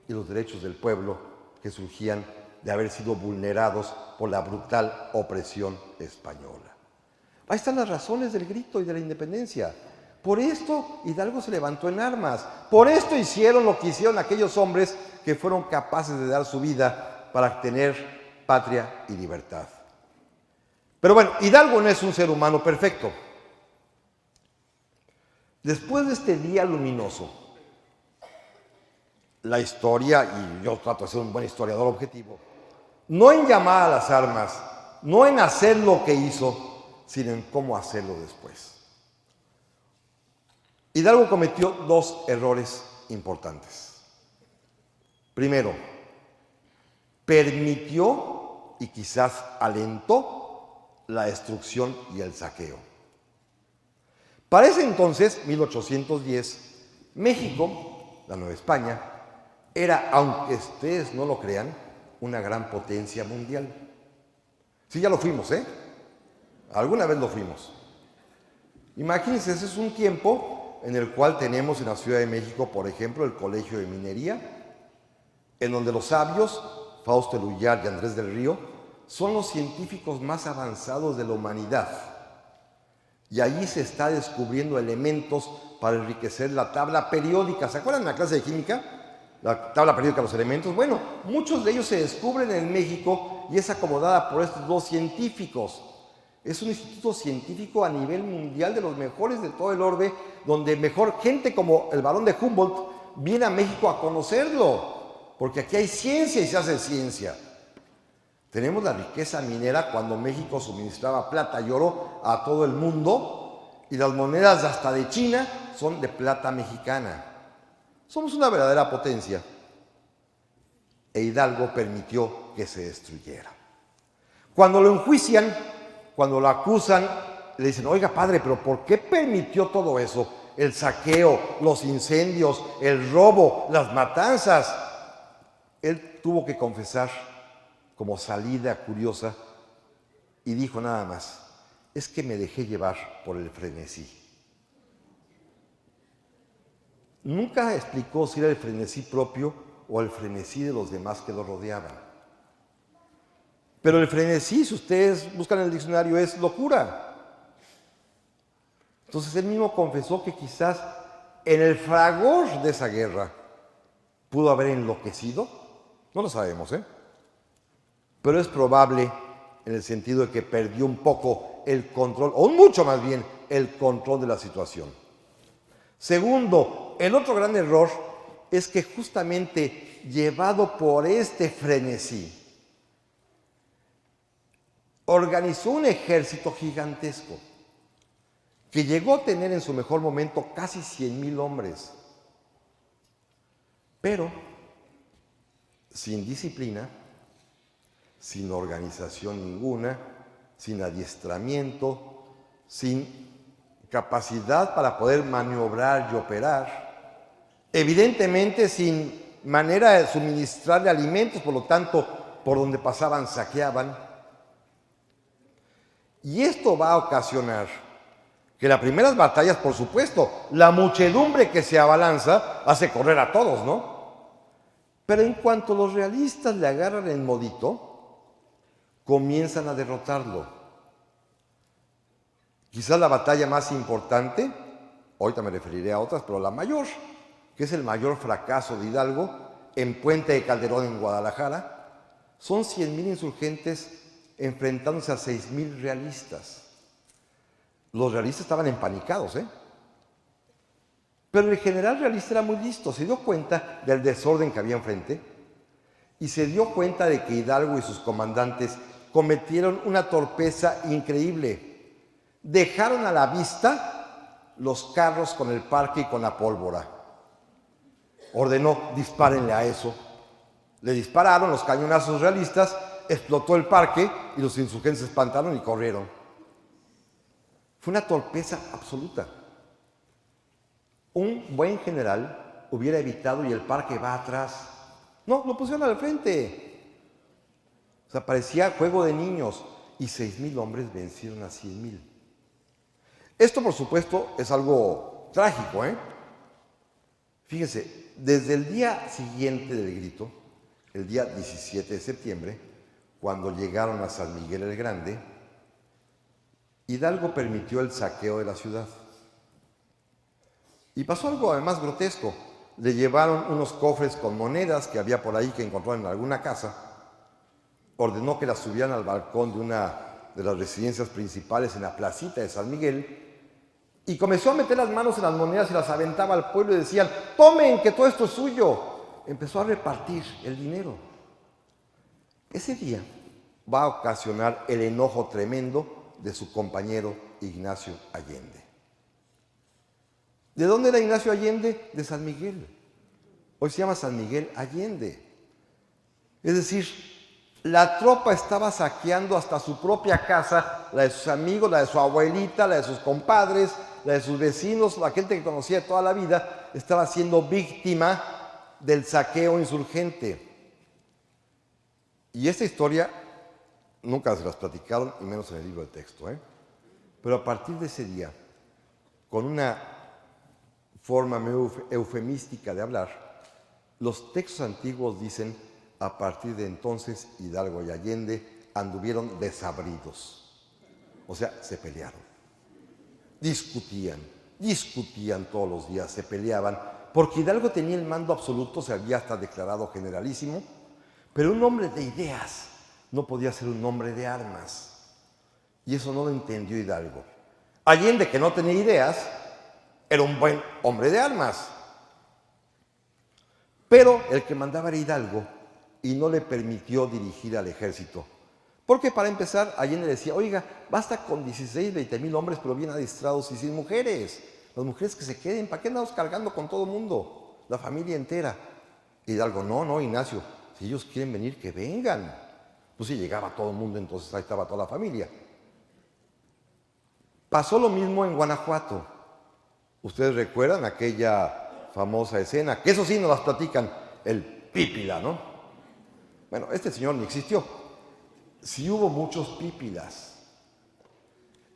y los derechos del pueblo que surgían de haber sido vulnerados por la brutal opresión española. Ahí están las razones del grito y de la independencia. Por esto Hidalgo se levantó en armas. Por esto hicieron lo que hicieron aquellos hombres que fueron capaces de dar su vida para tener patria y libertad. Pero bueno, Hidalgo no es un ser humano perfecto. Después de este día luminoso, la historia, y yo trato de ser un buen historiador objetivo, no en llamar a las armas, no en hacer lo que hizo, sino en cómo hacerlo después. Hidalgo cometió dos errores importantes. Primero, permitió y quizás alentó la destrucción y el saqueo. Para ese entonces, 1810, México la Nueva España, era, aunque ustedes no lo crean, una gran potencia mundial. Sí, ya lo fuimos, ¿eh? Alguna vez lo fuimos. Imagínense, ese es un tiempo en el cual tenemos en la Ciudad de México, por ejemplo, el Colegio de Minería, en donde los sabios, Fausto Lullar y Andrés del Río, son los científicos más avanzados de la humanidad. Y allí se está descubriendo elementos para enriquecer la tabla periódica. ¿Se acuerdan de la clase de química? La tabla periódica de los elementos. Bueno, muchos de ellos se descubren en México y es acomodada por estos dos científicos. Es un instituto científico a nivel mundial de los mejores de todo el orbe, donde mejor gente como el Barón de Humboldt viene a México a conocerlo, porque aquí hay ciencia y se hace ciencia. Tenemos la riqueza minera cuando México suministraba plata y oro a todo el mundo y las monedas hasta de China son de plata mexicana. Somos una verdadera potencia. E Hidalgo permitió que se destruyera. Cuando lo enjuician, cuando lo acusan, le dicen, oiga padre, pero ¿por qué permitió todo eso? El saqueo, los incendios, el robo, las matanzas. Él tuvo que confesar como salida curiosa y dijo nada más, es que me dejé llevar por el frenesí. Nunca explicó si era el frenesí propio o el frenesí de los demás que lo rodeaban. Pero el frenesí, si ustedes buscan en el diccionario, es locura. Entonces él mismo confesó que quizás en el fragor de esa guerra pudo haber enloquecido. No lo sabemos, ¿eh? Pero es probable en el sentido de que perdió un poco el control, o mucho más bien, el control de la situación. Segundo, el otro gran error es que justamente llevado por este frenesí, organizó un ejército gigantesco que llegó a tener en su mejor momento casi 100,000 hombres, pero sin disciplina, sin organización ninguna, sin adiestramiento, sin capacidad para poder maniobrar y operar, evidentemente sin manera de suministrarle alimentos, por lo tanto, por donde pasaban saqueaban. Y esto va a ocasionar que las primeras batallas, por supuesto, la muchedumbre que se abalanza hace correr a todos, ¿no? Pero en cuanto los realistas le agarran el modito, comienzan a derrotarlo. Quizás la batalla más importante, ahorita me referiré a otras, pero la mayor, que es el mayor fracaso de Hidalgo, en Puente de Calderón, en Guadalajara, son 100,000 insurgentes enfrentándose a 6,000 realistas. Los realistas estaban empanicados, ¿eh? Pero el general realista era muy listo, se dio cuenta del desorden que había enfrente y se dio cuenta de que Hidalgo y sus comandantes cometieron una torpeza increíble. Dejaron a la vista los carros con el parque y con la pólvora. Ordenó, dispárenle a eso. Le dispararon los cañonazos realistas, explotó el parque y los insurgentes se espantaron y corrieron. Fue una torpeza absoluta. Un buen general hubiera evitado y el parque va atrás. No, lo pusieron al frente. O sea, parecía juego de niños y 6,000 hombres vencieron a 100,000. Esto, por supuesto, es algo trágico, ¿eh? Fíjense, desde el día siguiente del grito, el día 17 de septiembre, cuando llegaron a San Miguel el Grande, Hidalgo permitió el saqueo de la ciudad. Y pasó algo además grotesco. Le llevaron unos cofres con monedas que había por ahí que encontró en alguna casa. Ordenó que las subieran al balcón de una de las residencias principales en la placita de San Miguel y comenzó a meter las manos en las monedas y las aventaba al pueblo y decían, tomen, que todo esto es suyo. Empezó a repartir el dinero. Ese día va a ocasionar el enojo tremendo de su compañero Ignacio Allende. ¿De dónde era Ignacio Allende? De San Miguel. Hoy se llama San Miguel Allende. Es decir, La tropa estaba saqueando hasta su propia casa, la de sus amigos, la de su abuelita, la de sus compadres, la de sus vecinos, la gente que conocía de toda la vida, estaba siendo víctima del saqueo insurgente. Y esta historia nunca se las platicaron, y menos en el libro de texto, ¿eh? Pero a partir de ese día, con una forma eufemística de hablar, los textos antiguos dicen: a partir de entonces Hidalgo y Allende anduvieron desabridos. O sea, se pelearon, discutían todos los días, se peleaban, porque Hidalgo tenía el mando absoluto, se había hasta declarado generalísimo, pero un hombre de ideas no podía ser un hombre de armas. Y eso no lo entendió Hidalgo. Allende, que no tenía ideas, era un buen hombre de armas. Pero el que mandaba era Hidalgo y no le permitió dirigir al ejército. Porque para empezar, Allende decía: oiga, basta con 16, 20 mil hombres, pero bien adiestrados y sin mujeres. Las mujeres que se queden, ¿para qué andamos cargando con todo el mundo? La familia entera. Hidalgo: no, Ignacio, si ellos quieren venir, que vengan. Pues sí, llegaba todo el mundo, entonces ahí estaba toda la familia. Pasó lo mismo en Guanajuato. Ustedes recuerdan aquella famosa escena, que eso sí nos las platican, el Pípila, ¿no? Bueno, este señor ni existió. Sí hubo muchos Pípilas.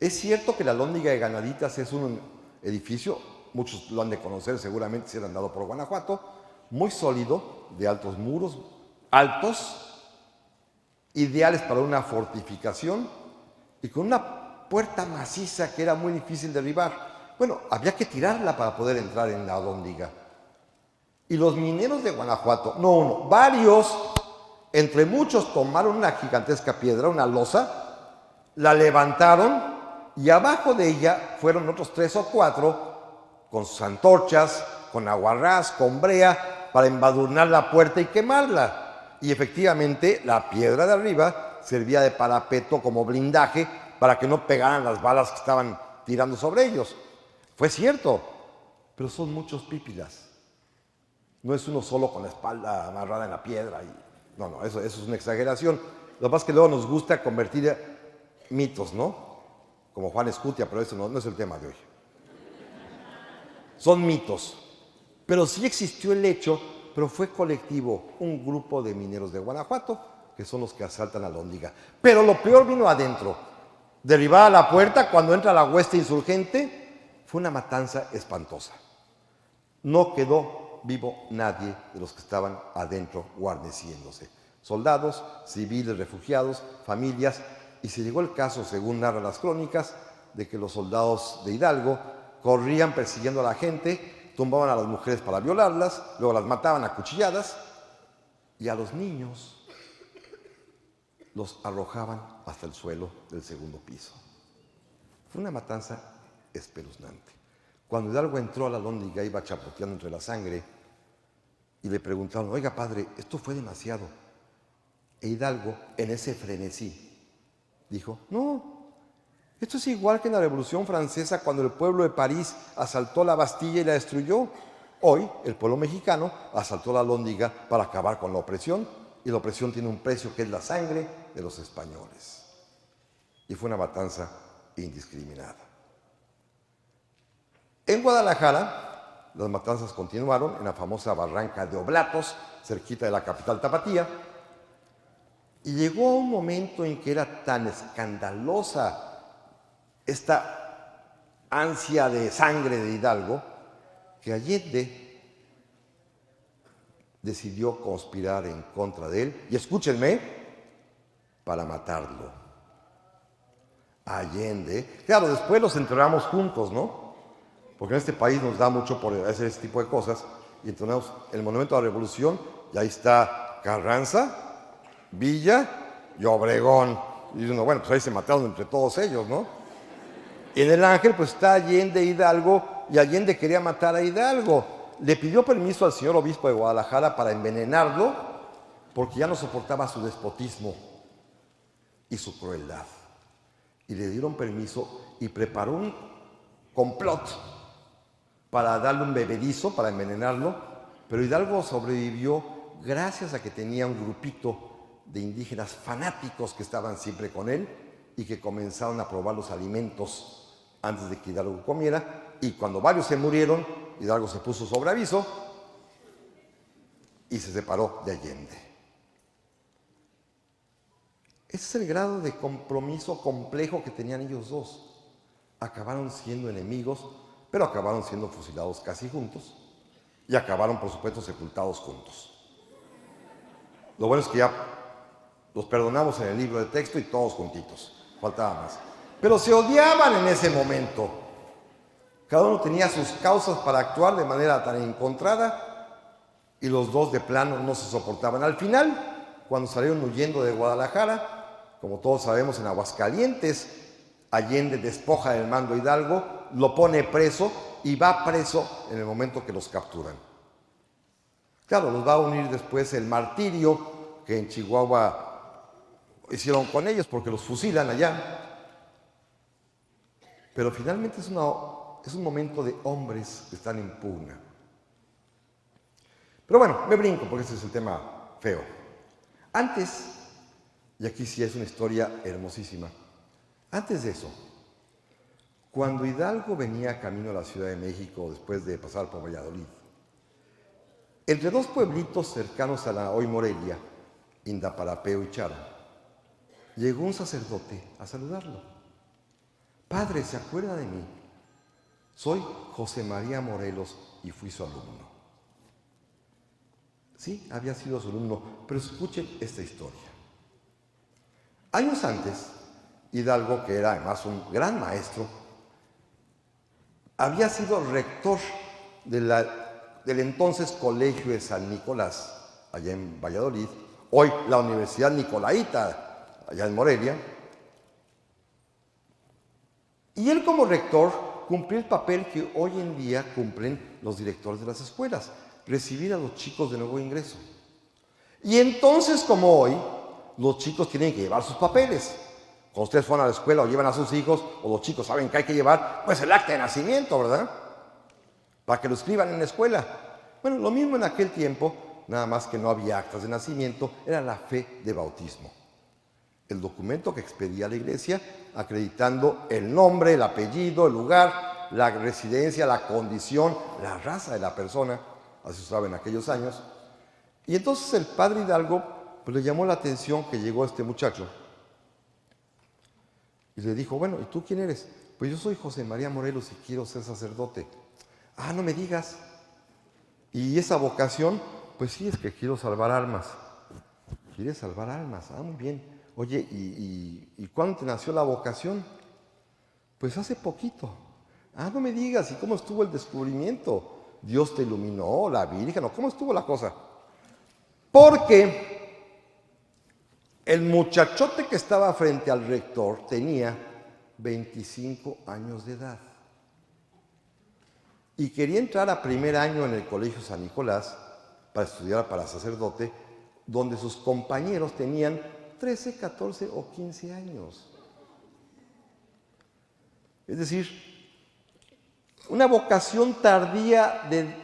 Es cierto que la Alhóndiga de Ganaditas es un edificio, muchos lo han de conocer seguramente si han andado por Guanajuato, muy sólido, de altos muros, altos, ideales para una fortificación y con una puerta maciza que era muy difícil derribar. Bueno, había que tirarla para poder entrar en la Alhóndiga. Y los mineros de Guanajuato, no uno, varios, entre muchos, tomaron una gigantesca piedra, una losa, la levantaron y abajo de ella fueron otros 3 o 4 con sus antorchas, con aguarrás, con brea, para embadurnar la puerta y quemarla. Y efectivamente la piedra de arriba servía de parapeto como blindaje para que no pegaran las balas que estaban tirando sobre ellos. Fue cierto, pero son muchos Pípilas. No es uno solo con la espalda amarrada en la piedra. No, eso es una exageración. Lo que pasa es que luego nos gusta convertir mitos, ¿no? Como Juan Escutia, pero eso no es el tema de hoy. Son mitos. Pero sí existió el hecho, pero fue colectivo, un grupo de mineros de Guanajuato, que son los que asaltan a Alhóndiga. Pero lo peor vino adentro. Derribada la puerta, cuando entra la hueste insurgente, fue una matanza espantosa. No quedó vivo nadie de los que estaban adentro guarneciéndose. Soldados, civiles, refugiados, familias, y se llegó el caso, según narran las crónicas, de que los soldados de Hidalgo corrían persiguiendo a la gente, tumbaban a las mujeres para violarlas, luego las mataban a cuchilladas, y a los niños los arrojaban hasta el suelo del segundo piso. Fue una matanza espeluznante. Cuando Hidalgo entró a la Alhóndiga, iba chapoteando entre la sangre y le preguntaron: oiga, padre, esto fue demasiado. E Hidalgo, en ese frenesí, dijo: no, esto es igual que en la Revolución Francesa, cuando el pueblo de París asaltó la Bastilla y la destruyó. Hoy, el pueblo mexicano asaltó la Alhóndiga para acabar con la opresión, y la opresión tiene un precio que es la sangre de los españoles. Y fue una matanza indiscriminada. En Guadalajara, las matanzas continuaron en la famosa barranca de Oblatos, cerquita de la capital tapatía, y llegó un momento en que era tan escandalosa esta ansia de sangre de Hidalgo, que Allende decidió conspirar en contra de él, y escúchenme, para matarlo. Allende, claro, después los enterramos juntos, ¿no? Porque en este país nos da mucho por hacer este tipo de cosas, y entonces el Monumento a la Revolución, y ahí está Carranza, Villa y Obregón. Y uno, bueno, pues ahí se mataron entre todos ellos, ¿no? Y en el Ángel, pues está Allende, Hidalgo, y Allende quería matar a Hidalgo. Le pidió permiso al señor obispo de Guadalajara para envenenarlo, porque ya no soportaba su despotismo y su crueldad. Y le dieron permiso y preparó un complot para darle un bebedizo, para envenenarlo, pero Hidalgo sobrevivió gracias a que tenía un grupito de indígenas fanáticos que estaban siempre con él y que comenzaron a probar los alimentos antes de que Hidalgo comiera, y cuando varios se murieron, Hidalgo se puso sobre aviso y se separó de Allende. Ese es el grado de compromiso complejo que tenían ellos dos. Acabaron siendo enemigos, pero acabaron siendo fusilados casi juntos y acabaron, por supuesto, sepultados juntos. Lo bueno es que ya los perdonamos en el libro de texto y todos juntitos, faltaba más. Pero se odiaban en ese momento. Cada uno tenía sus causas para actuar de manera tan encontrada y los dos de plano no se soportaban. Al final, cuando salieron huyendo de Guadalajara, como todos sabemos, en Aguascalientes, Allende despoja del mando a Hidalgo, lo pone preso y va preso en el momento que los capturan. Claro, los va a unir después el martirio que en Chihuahua hicieron con ellos porque los fusilan allá. Pero finalmente es un momento de hombres que están en pugna. Pero bueno, me brinco porque ese es el tema feo. Antes, y aquí sí es una historia hermosísima, antes de eso, cuando Hidalgo venía camino a la Ciudad de México después de pasar por Valladolid, entre dos pueblitos cercanos a la hoy Morelia, Indaparapeo y Chara, llegó un sacerdote a saludarlo. Padre, ¿se acuerda de mí? Soy José María Morelos y fui su alumno. Sí, había sido su alumno, pero escuchen esta historia. Años antes, Hidalgo, que era además un gran maestro, había sido rector del entonces Colegio de San Nicolás, allá en Valladolid, hoy la Universidad Nicolaita, allá en Morelia. Y él como rector cumplió el papel que hoy en día cumplen los directores de las escuelas, recibir a los chicos de nuevo ingreso. Y entonces, como hoy, los chicos tienen que llevar sus papeles. Cuando ustedes van a la escuela o llevan a sus hijos, o los chicos saben que hay que llevar, pues el acta de nacimiento, ¿verdad? Para que lo escriban en la escuela. Bueno, lo mismo en aquel tiempo, nada más que no había actas de nacimiento, era la fe de bautismo. El documento que expedía la iglesia acreditando el nombre, el apellido, el lugar, la residencia, la condición, la raza de la persona, así se usaba en aquellos años. Y entonces el padre Hidalgo pues, le llamó la atención que llegó este muchacho y le dijo, bueno, ¿y tú quién eres? Pues yo soy José María Morelos y quiero ser sacerdote. Ah, no me digas. Y esa vocación, pues sí, es que quiero salvar almas. ¿Quieres salvar almas? Ah, muy bien. Oye, ¿y cuándo te nació la vocación? Pues hace poquito. Ah, no me digas, ¿y cómo estuvo el descubrimiento? ¿Dios te iluminó, la Virgen, o cómo estuvo la cosa? Porque el muchachote que estaba frente al rector tenía 25 años de edad y quería entrar a primer año en el Colegio San Nicolás para estudiar para sacerdote, donde sus compañeros tenían 13, 14 o 15 años. Es decir, una vocación tardía de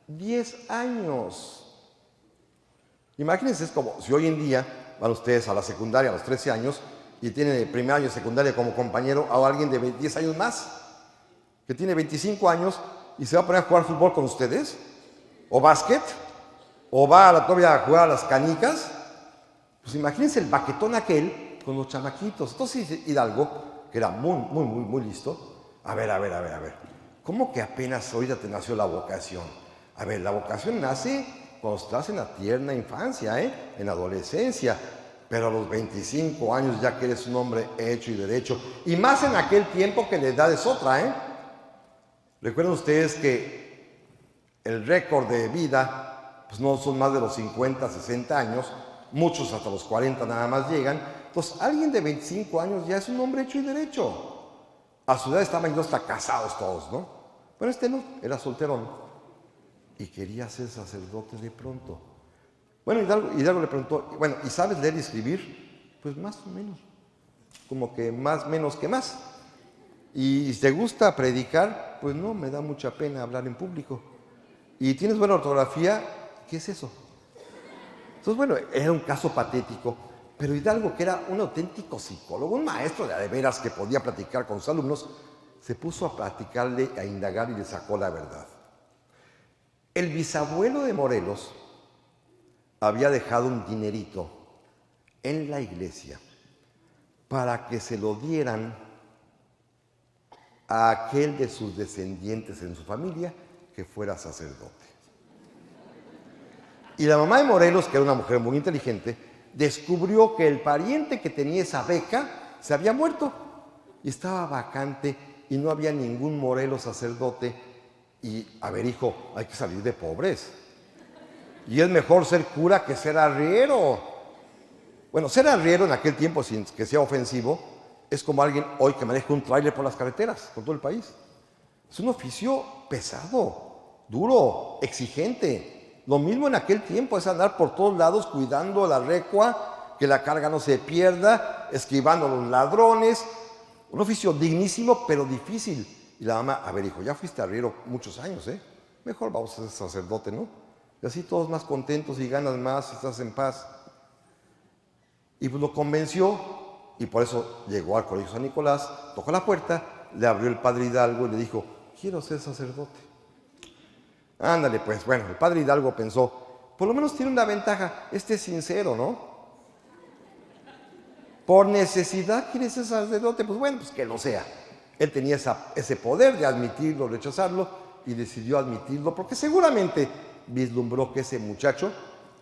10 años. Imagínense, es como si hoy en día van ustedes a la secundaria a los 13 años y tienen el primer año de secundaria como compañero a alguien de 10 años más, que tiene 25 años y se va a poner a jugar fútbol con ustedes, o básquet, o va todavía a jugar a las canicas. Pues imagínense el baquetón aquel con los chamaquitos. Entonces Hidalgo, que era muy listo, a ver, ¿cómo que apenas ahorita te nació la vocación? A ver, la vocación nace cuando estás en la tierna infancia, en la adolescencia, pero a los 25 años ya que eres un hombre hecho y derecho, y más en aquel tiempo que la edad es otra, Recuerden ustedes que el récord de vida pues no son más de los 50, 60 años, muchos hasta los 40 nada más llegan. Entonces, alguien de 25 años ya es un hombre hecho y derecho. A su edad estaban hasta casados todos, ¿no? Pero este no, era solterón. Y quería ser sacerdote de pronto. Bueno, Hidalgo le preguntó, bueno, ¿y sabes leer y escribir? Pues más o menos. Como que más, menos que más. ¿Y te gusta predicar? Pues no, me da mucha pena hablar en público. ¿Y tienes buena ortografía? ¿Qué es eso? Entonces, bueno, era un caso patético, pero Hidalgo, que era un auténtico psicólogo, un maestro de veras que podía platicar con sus alumnos, se puso a platicarle, a indagar y le sacó la verdad. El bisabuelo de Morelos había dejado un dinerito en la iglesia para que se lo dieran a aquel de sus descendientes en su familia que fuera sacerdote. Y la mamá de Morelos, que era una mujer muy inteligente, descubrió que el pariente que tenía esa beca se había muerto y estaba vacante y no había ningún Morelos sacerdote. Y, a ver, hijo, hay que salir de pobres. Y es mejor ser cura que ser arriero. Bueno, ser arriero en aquel tiempo, sin que sea ofensivo, es como alguien hoy que maneja un tráiler por las carreteras, por todo el país. Es un oficio pesado, duro, exigente. Lo mismo en aquel tiempo es andar por todos lados cuidando la recua, que la carga no se pierda, esquivando a los ladrones. Un oficio dignísimo, pero difícil. Y la mamá, a ver, hijo, ya fuiste arriero muchos años, ¿eh? Mejor vamos a ser sacerdote, ¿no? Y así todos más contentos y ganas más, estás en paz. Y pues lo convenció, y por eso llegó al Colegio San Nicolás, tocó la puerta, le abrió el padre Hidalgo y le dijo, quiero ser sacerdote. Ándale, pues, bueno, el padre Hidalgo pensó, por lo menos tiene una ventaja, este es sincero, ¿no? Por necesidad quiere ser sacerdote, pues bueno, pues que lo sea. Él tenía ese poder de admitirlo, rechazarlo, y decidió admitirlo porque seguramente vislumbró que ese muchacho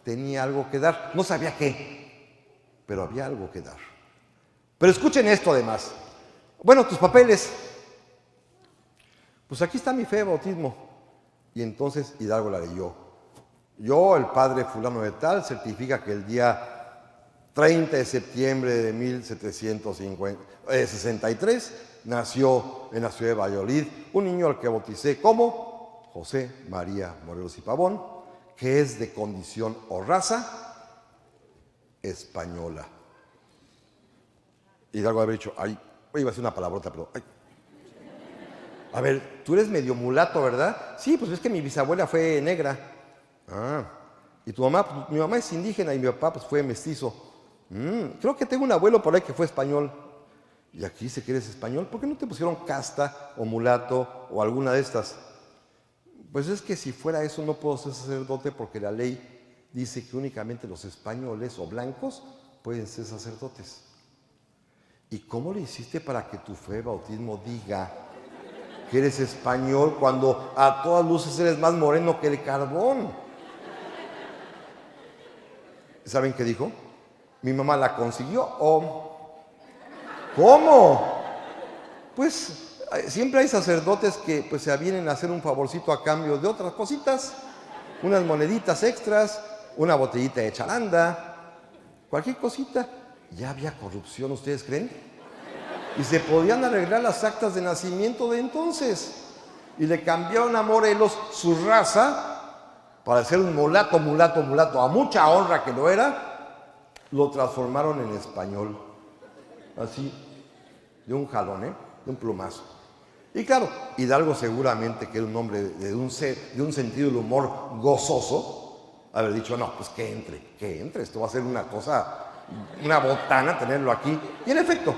tenía algo que dar. No sabía qué, pero había algo que dar. Pero escuchen esto además. Bueno, tus papeles. Pues aquí está mi fe de bautismo. Y entonces Hidalgo la leyó. Yo, el padre fulano de tal, certifica que el día 30 de septiembre de 1763 nació en la ciudad de Valladolid un niño al que bauticé como José María Morelos y Pavón, que es de condición o raza española. Hidalgo había dicho, ay, iba a decir una palabrota, pero ay. A ver, tú eres medio mulato, ¿verdad? Sí, pues es que mi bisabuela fue negra. Ah, y tu mamá, pues, mi mamá es indígena y mi papá pues fue mestizo. Creo que tengo un abuelo por ahí que fue español. Y aquí dice que eres español. ¿Por qué no te pusieron casta o mulato o alguna de estas? Pues es que si fuera eso no puedo ser sacerdote porque la ley dice que únicamente los españoles o blancos pueden ser sacerdotes. ¿Y cómo le hiciste para que tu fe de bautismo diga que eres español cuando a todas luces eres más moreno que el carbón? ¿Saben qué dijo? Mi mamá la consiguió o... ¿Cómo? Pues siempre hay sacerdotes que pues, se avienen a hacer un favorcito a cambio de otras cositas, unas moneditas extras, una botellita de charanda, cualquier cosita. Ya había corrupción, ¿ustedes creen? Y se podían arreglar las actas de nacimiento de entonces. Y le cambiaron a Morelos su raza para ser un mulato, a mucha honra que lo era, lo transformaron en español. Así, de un jalón, de un plumazo. Y claro, Hidalgo seguramente, que era un hombre de un sentido del humor gozoso, haber dicho, no, pues que entre, esto va a ser una cosa, una botana tenerlo aquí. Y en efecto,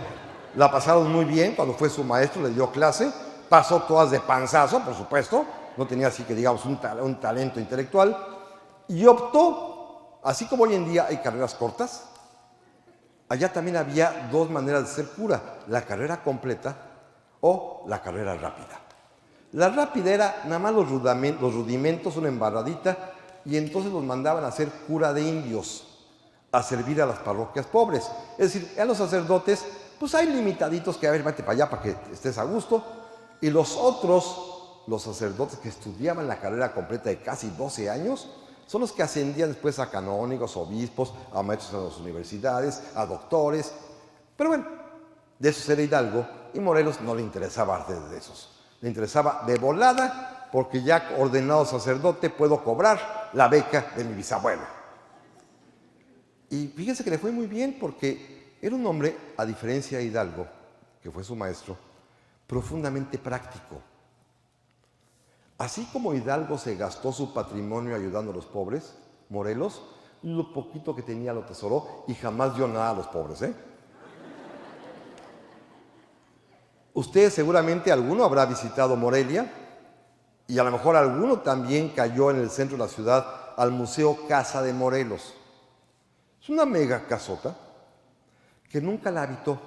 la pasaron muy bien cuando fue su maestro, le dio clase, pasó todas de panzazo, por supuesto, no tenía así que digamos un talento intelectual, y optó, así como hoy en día hay carreras cortas, allá también había dos maneras de ser cura, la carrera completa o la carrera rápida. La rápida era nada más los rudimentos, una embarradita, y entonces los mandaban a hacer cura de indios, a servir a las parroquias pobres. Es decir, a los sacerdotes, pues hay limitaditos que, a ver, vete para allá para que estés a gusto, y los otros, los sacerdotes que estudiaban la carrera completa de casi 12 años, son los que ascendían después a canónigos, obispos, a maestros en las universidades, a doctores. Pero bueno, de esos era Hidalgo, y Morelos no le interesaba arte de esos. Le interesaba de volada, porque ya ordenado sacerdote puedo cobrar la beca de mi bisabuelo. Y fíjense que le fue muy bien, porque era un hombre, a diferencia de Hidalgo, que fue su maestro, profundamente práctico. Así como Hidalgo se gastó su patrimonio ayudando a los pobres, Morelos y lo poquito que tenía lo atesoró y jamás dio nada a los pobres, ¿eh? Ustedes seguramente alguno habrá visitado Morelia y a lo mejor alguno también cayó en el centro de la ciudad al Museo Casa de Morelos. Es una mega casota que nunca la habitó,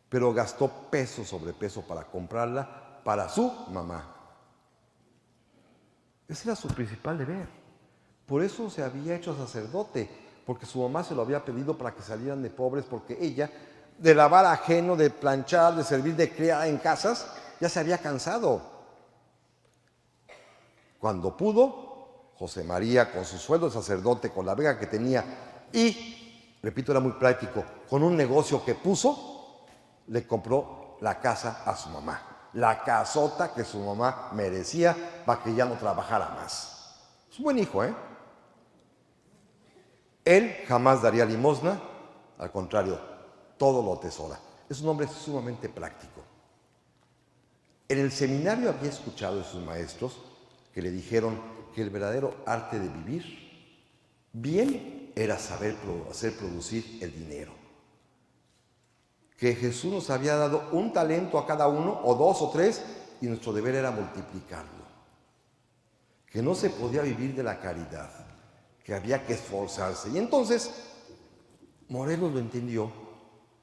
pero gastó peso sobre peso para comprarla para su mamá. Ese era su principal deber. Por eso se había hecho sacerdote, porque su mamá se lo había pedido para que salieran de pobres, porque ella, de lavar ajeno, de planchar, de servir de criada en casas, ya se había cansado. Cuando pudo, José María, con su sueldo de sacerdote, con la beca que tenía y, repito, era muy práctico, con un negocio que puso, le compró la casa a su mamá. La casota que su mamá merecía para que ya no trabajara más. Es un buen hijo, ¿eh? Él jamás daría limosna, al contrario, todo lo atesora. Es un hombre sumamente práctico. En el seminario había escuchado de sus maestros que le dijeron que el verdadero arte de vivir bien era saber hacer producir el dinero. Que Jesús nos había dado un talento a cada uno, o dos o tres, y nuestro deber era multiplicarlo. Que no se podía vivir de la caridad, que había que esforzarse. Y entonces Morelos lo entendió,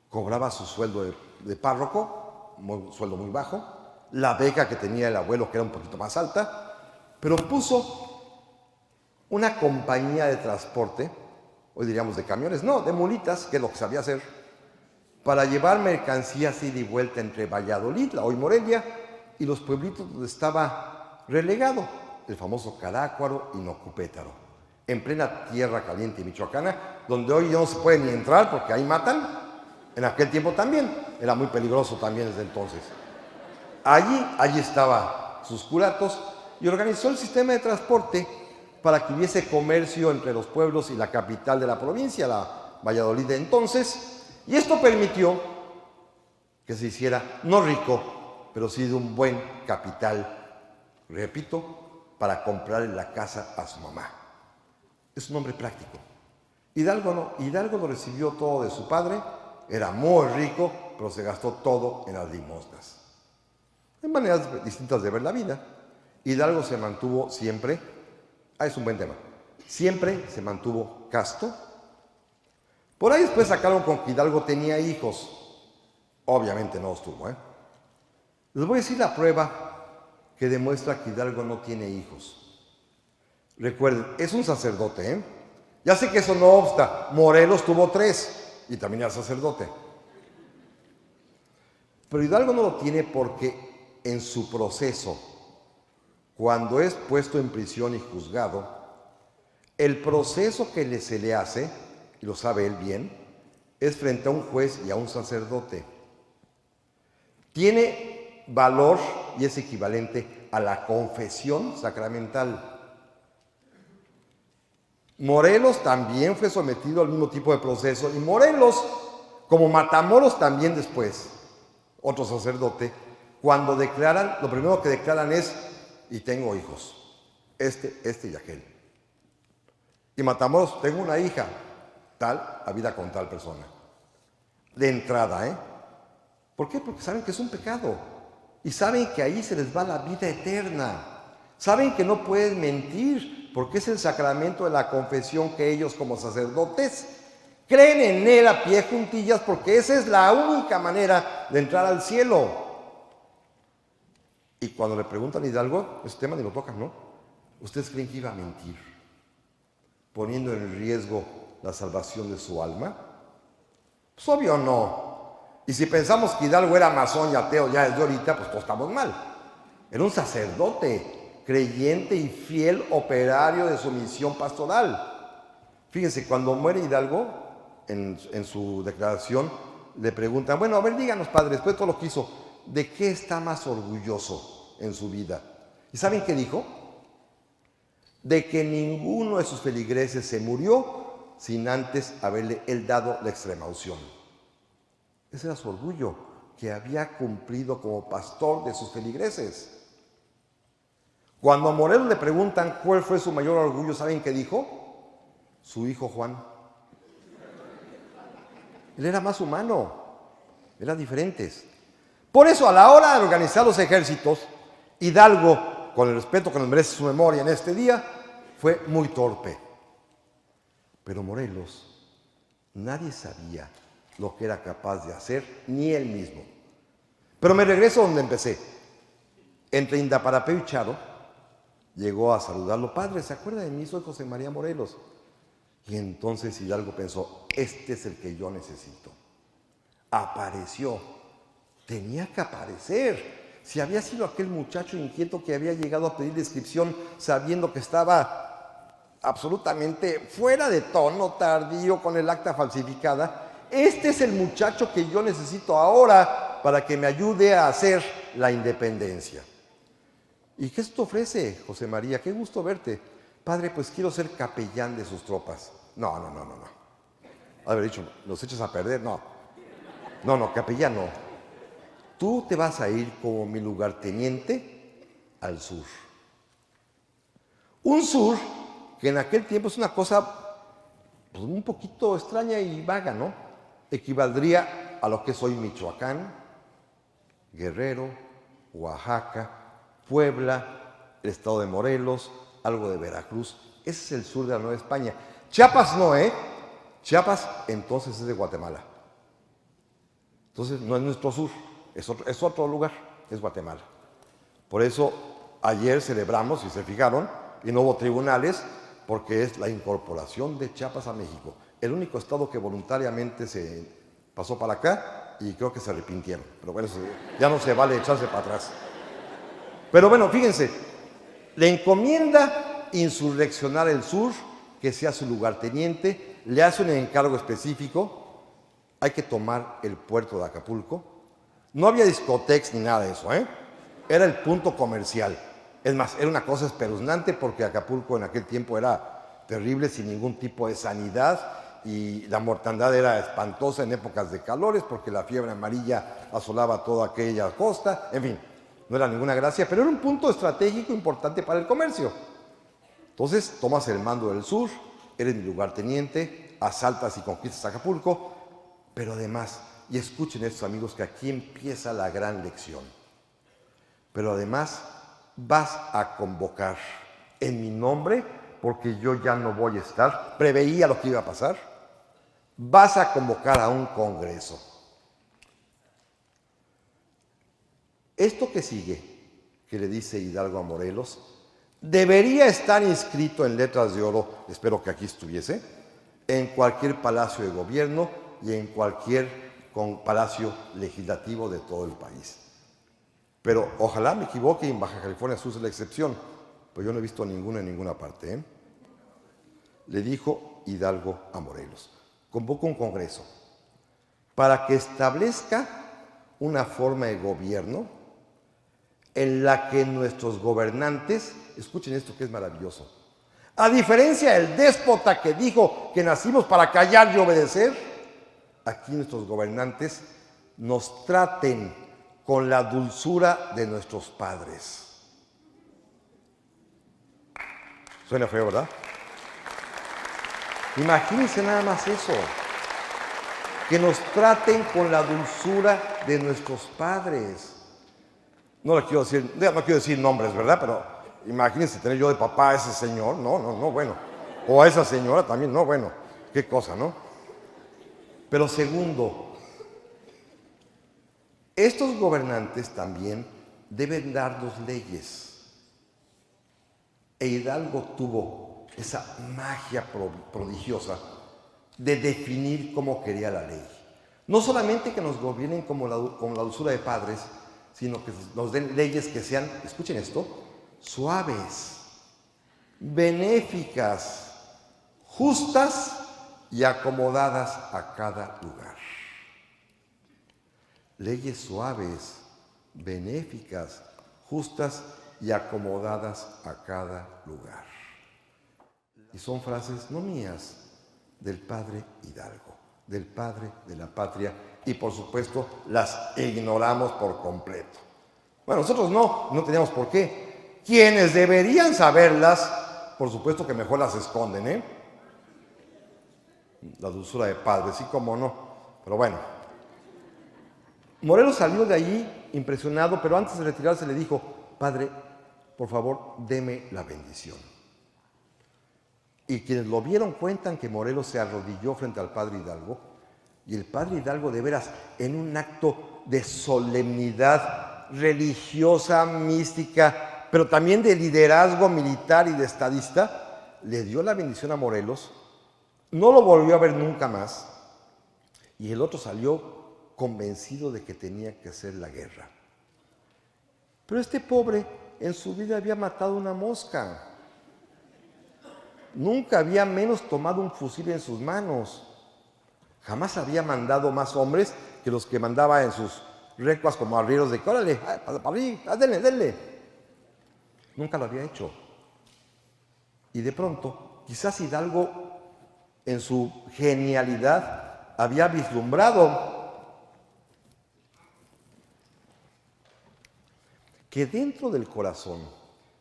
cobraba su sueldo de párroco, sueldo muy bajo, la beca que tenía el abuelo, que era un poquito más alta, pero puso una compañía de transporte, hoy diríamos de camiones, no, de mulitas, que es lo que sabía hacer, para llevar mercancías ida y vuelta entre Valladolid, la hoy Morelia, y los pueblitos donde estaba relegado, el famoso Carácuaro y Nocupétaro, en plena tierra caliente michoacana, donde hoy no se puede ni entrar porque ahí matan. En aquel tiempo también, era muy peligroso también desde entonces. Allí estaban sus curatos y organizó el sistema de transporte para que hubiese comercio entre los pueblos y la capital de la provincia, la Valladolid de entonces, y esto permitió que se hiciera, no rico, pero sí de un buen capital, repito, para comprarle la casa a su mamá. Es un hombre práctico. Hidalgo lo recibió todo de su padre, era muy rico, pero se gastó todo en las limosnas. Hay maneras distintas de ver la vida. Hidalgo se mantuvo siempre, es un buen tema, siempre se mantuvo casto. Por ahí después sacaron con que Hidalgo tenía hijos. Obviamente no los tuvo, ¿eh? Les voy a decir la prueba que demuestra que Hidalgo no tiene hijos. Recuerden, es un sacerdote, ¿eh? Ya sé que eso no obsta. Morelos tuvo 3 y también era sacerdote. Pero Hidalgo no lo tiene porque en su proceso, cuando es puesto en prisión y juzgado, el proceso que se le hace, y lo sabe él bien, es frente a un juez y a un sacerdote. Tiene valor y es equivalente a la confesión sacramental. Morelos también fue sometido al mismo tipo de proceso y Morelos, como Matamoros también después, otro sacerdote, cuando declaran, lo primero que declaran es, y tengo hijos, este y aquel. Y Matamoros, tengo una hija, tal, a vida con tal persona. De entrada, ¿eh? ¿Por qué? Porque saben que es un pecado. Y saben que ahí se les va la vida eterna. Saben que no pueden mentir, porque es el sacramento de la confesión que ellos como sacerdotes creen en él a pie juntillas, porque esa es la única manera de entrar al cielo. Y cuando le preguntan a Hidalgo, ese tema ni lo tocan, ¿no? ¿Ustedes creen que iba a mentir, poniendo en riesgo la salvación de su alma? Pues obvio no. Y si pensamos que Hidalgo era masón y ateo ya desde ahorita, pues todos estamos mal. Era un sacerdote, creyente y fiel operario de su misión pastoral. Fíjense, cuando muere Hidalgo, en su declaración, le preguntan, bueno, a ver, díganos, padre, después de todo lo que hizo, ¿de qué está más orgulloso en su vida? ¿Y saben qué dijo? De que ninguno de sus feligreses se murió sin antes haberle él dado la extrema unción. Ese era su orgullo, que había cumplido como pastor de sus feligreses. Cuando a Morelos le preguntan cuál fue su mayor orgullo, ¿saben qué dijo? su hijo Juan. Él era más humano, eran diferentes. Por eso, a la hora de organizar los ejércitos, Hidalgo, con el respeto que nos merece su memoria en este día, fue muy torpe. Pero Morelos, nadie sabía lo que era capaz de hacer, ni él mismo. Pero me regreso donde empecé. Entre Indaparapeo y Charo, llegó a saludarlo. Padre, ¿se acuerda de mí? Soy José María Morelos. Y entonces Hidalgo pensó, este es el que yo necesito. Apareció. Tenía que aparecer. Si había sido aquel muchacho inquieto que había llegado a pedir inscripción sabiendo que estaba absolutamente fuera de tono, tardío, con el acta falsificada, este es el muchacho que yo necesito ahora para que me ayude a hacer la independencia. ¿Y qué te ofrece, José María? Qué gusto verte. Padre, pues quiero ser capellán de sus tropas. No. Haber dicho, ¿los echas a perder? No, capellán no. Tú te vas a ir como mi lugarteniente al sur. Un sur que en aquel tiempo es una cosa pues, un poquito extraña y vaga, ¿no? Equivaldría a lo que es hoy Michoacán, Guerrero, Oaxaca, Puebla, el estado de Morelos, algo de Veracruz. Ese es el sur de la Nueva España. Chiapas no, ¿eh? Chiapas entonces es de Guatemala. Entonces no es nuestro sur, es otro lugar, es Guatemala. Por eso ayer celebramos, si se fijaron, y no hubo tribunales, porque es la incorporación de Chiapas a México. El único estado que voluntariamente se pasó para acá y creo que se arrepintieron. Pero bueno, ya no se vale echarse para atrás. Pero bueno, fíjense, le encomienda insurreccionar el sur, que sea su lugarteniente, le hace un encargo específico, hay que tomar el puerto de Acapulco. No había discotecas ni nada de eso, ¿eh? Era el punto comercial. Es más, era una cosa espeluznante porque Acapulco en aquel tiempo era terrible, sin ningún tipo de sanidad, y la mortandad era espantosa en épocas de calores porque la fiebre amarilla asolaba toda aquella costa. En fin, no era ninguna gracia, pero era un punto estratégico importante para el comercio. Entonces tomas el mando del sur, eres mi lugarteniente, asaltas y conquistas Acapulco, pero además, y escuchen esto amigos, que aquí empieza la gran lección, pero además vas a convocar en mi nombre, porque yo ya no voy a estar, preveía lo que iba a pasar, vas a convocar a un congreso. Esto que sigue, que le dice Hidalgo a Morelos, debería estar inscrito en letras de oro, espero que aquí estuviese, en cualquier palacio de gobierno y en cualquier palacio legislativo de todo el país. Pero ojalá me equivoque y en Baja California Sur es la excepción, pues yo no he visto ninguna en ninguna parte, ¿eh? Le dijo Hidalgo a Morelos, convoca un congreso para que establezca una forma de gobierno en la que nuestros gobernantes, escuchen esto que es maravilloso, a diferencia del déspota que dijo que nacimos para callar y obedecer, aquí nuestros gobernantes nos traten con la dulzura de nuestros padres. Suena feo, ¿verdad? Imagínense nada más eso, que nos traten con la dulzura de nuestros padres. No quiero decir nombres, ¿verdad? Pero imagínense tener yo de papá a ese señor, no, bueno. O a esa señora también, no, bueno, qué cosa, ¿no? Pero segundo, estos gobernantes también deben darnos leyes. E Hidalgo tuvo esa magia prodigiosa de definir cómo quería la ley. No solamente que nos gobiernen con la dulzura de padres, sino que nos den leyes que sean, escuchen esto, suaves, benéficas, justas y acomodadas a cada lugar. Leyes suaves, benéficas, justas y acomodadas a cada lugar. Y son frases no mías, del padre Hidalgo, del padre de la patria, y por supuesto las ignoramos por completo. Bueno, nosotros no teníamos por qué. Quienes deberían saberlas, por supuesto que mejor las esconden, ¿eh? La dulzura de padre, sí como no. Pero bueno. Morelos salió de allí impresionado, pero antes de retirarse le dijo, padre, por favor, deme la bendición. Y quienes lo vieron cuentan que Morelos se arrodilló frente al padre Hidalgo, y el padre Hidalgo, de veras, en un acto de solemnidad religiosa, mística, pero también de liderazgo militar y de estadista, le dio la bendición a Morelos, no lo volvió a ver nunca más, y el otro salió convencido de que tenía que hacer la guerra. Pero este pobre en su vida había matado una mosca. Nunca había menos tomado un fusil en sus manos. Jamás había mandado más hombres que los que mandaba en sus recuas como arrieros de que, órale, para arriba, denle, denle. Nunca lo había hecho. Y de pronto, quizás Hidalgo, en su genialidad, había vislumbrado que dentro del corazón,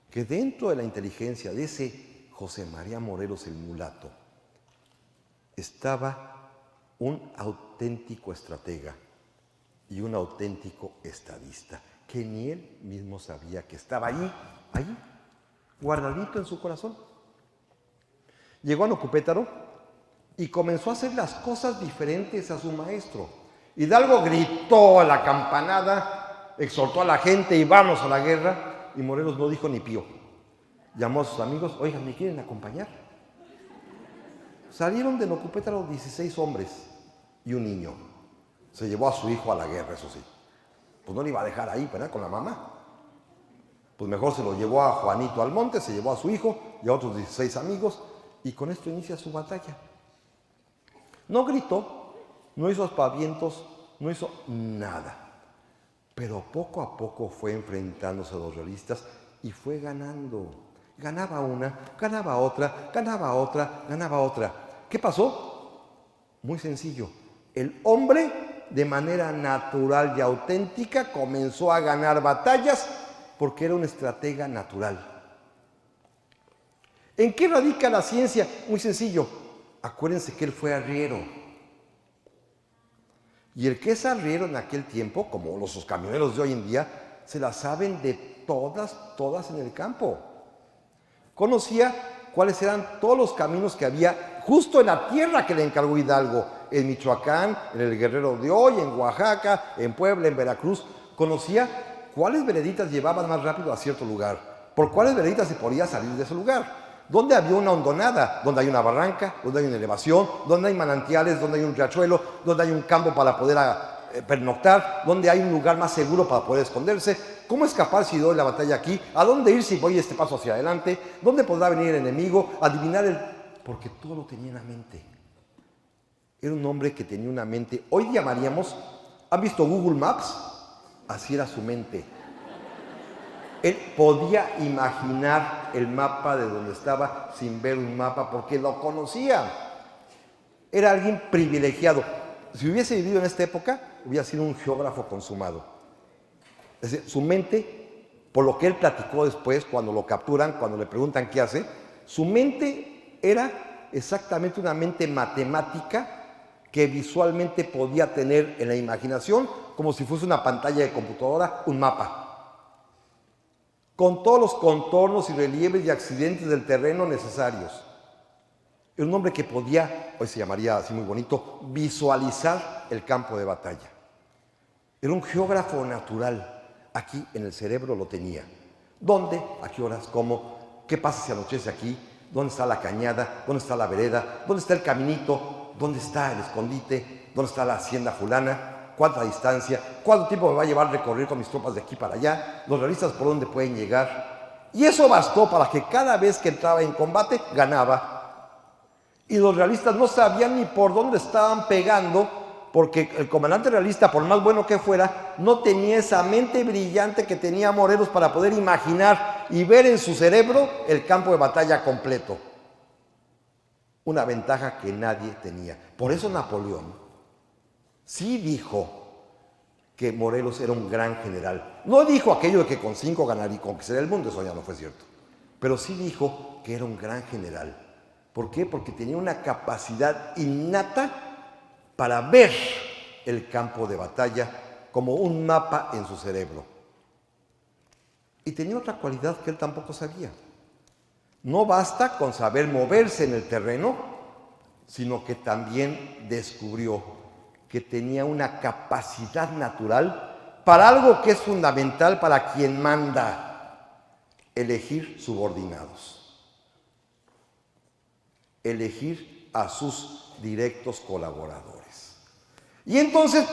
que dentro de la inteligencia de ese José María Morelos el mulato, estaba un auténtico estratega y un auténtico estadista, que ni él mismo sabía que estaba allí, guardadito en su corazón. Llegó a Nocupétaro y comenzó a hacer las cosas diferentes a su maestro. Hidalgo gritó a la campanada, exhortó a la gente y vamos a la guerra, y Morelos no dijo ni pío. Llamó a sus amigos, oigan, ¿me quieren acompañar? Salieron de Nocupétaro 16 hombres y un niño. Se llevó a su hijo a la guerra, eso sí. Pues no le iba a dejar ahí, ¿verdad? Con la mamá. Pues mejor se lo llevó a Juanito al monte, se llevó a su hijo y a otros 16 amigos, y con esto inicia su batalla. No gritó, no hizo aspavientos, no hizo nada. Pero poco a poco fue enfrentándose a los realistas y fue ganando. Ganaba una, ganaba otra, ganaba otra, ganaba otra. ¿Qué pasó? Muy sencillo. El hombre, de manera natural y auténtica, comenzó a ganar batallas porque era un estratega natural. ¿En qué radica la ciencia? Muy sencillo. Acuérdense que él fue arriero. Y el que es arriero en aquel tiempo, como los camioneros de hoy en día, se la saben de todas en el campo. Conocía cuáles eran todos los caminos que había justo en la tierra que le encargó Hidalgo, en Michoacán, en el Guerrero de hoy, en Oaxaca, en Puebla, en Veracruz. Conocía cuáles vereditas llevaban más rápido a cierto lugar, por cuáles vereditas se podía salir de ese lugar. Donde había una hondonada, donde hay una barranca, donde hay una elevación, donde hay manantiales, donde hay un riachuelo, donde hay un campo para poder pernoctar, donde hay un lugar más seguro para poder esconderse. ¿Cómo escapar si doy la batalla aquí? ¿A dónde ir si voy este paso hacia adelante? ¿Dónde podrá venir el enemigo? Adivinar porque todo lo tenía en la mente. Era un hombre que tenía una mente. Hoy llamaríamos, ¿han visto Google Maps? Así era su mente. Él podía imaginar el mapa de donde estaba sin ver un mapa porque lo conocía. Era alguien privilegiado. Si hubiese vivido en esta época, hubiera sido un geógrafo consumado. Es decir, su mente, por lo que él platicó después, cuando lo capturan, cuando le preguntan qué hace, su mente era exactamente una mente matemática que visualmente podía tener en la imaginación, como si fuese una pantalla de computadora, un mapa, con todos los contornos y relieves y accidentes del terreno necesarios. Era un hombre que podía, hoy se llamaría así muy bonito, visualizar el campo de batalla. Era un geógrafo natural. Aquí en el cerebro lo tenía. ¿Dónde? ¿A qué horas? ¿Cómo? ¿Qué pasa si anochece aquí? ¿Dónde está la cañada? ¿Dónde está la vereda? ¿Dónde está el caminito? ¿Dónde está el escondite? ¿Dónde está la hacienda fulana? ¿Cuánta distancia? ¿Cuánto tiempo me va a llevar recorrer con mis tropas de aquí para allá? ¿Los realistas por dónde pueden llegar? Y eso bastó para que cada vez que entraba en combate, ganaba. Y los realistas no sabían ni por dónde estaban pegando, porque el comandante realista, por más bueno que fuera, no tenía esa mente brillante que tenía Morelos para poder imaginar y ver en su cerebro el campo de batalla completo. Una ventaja que nadie tenía. Por eso Napoleón sí dijo que Morelos era un gran general. No dijo aquello de que con 5 ganaría y conquistaría el mundo, eso ya no fue cierto. Pero sí dijo que era un gran general, ¿Por qué? Porque tenía una capacidad innata para ver el campo de batalla como un mapa en su cerebro. Y tenía otra cualidad que él tampoco sabía. No basta con saber moverse en el terreno, sino que también descubrió que tenía una capacidad natural para algo que es fundamental para quien manda: elegir subordinados, elegir a sus directos colaboradores. Y entonces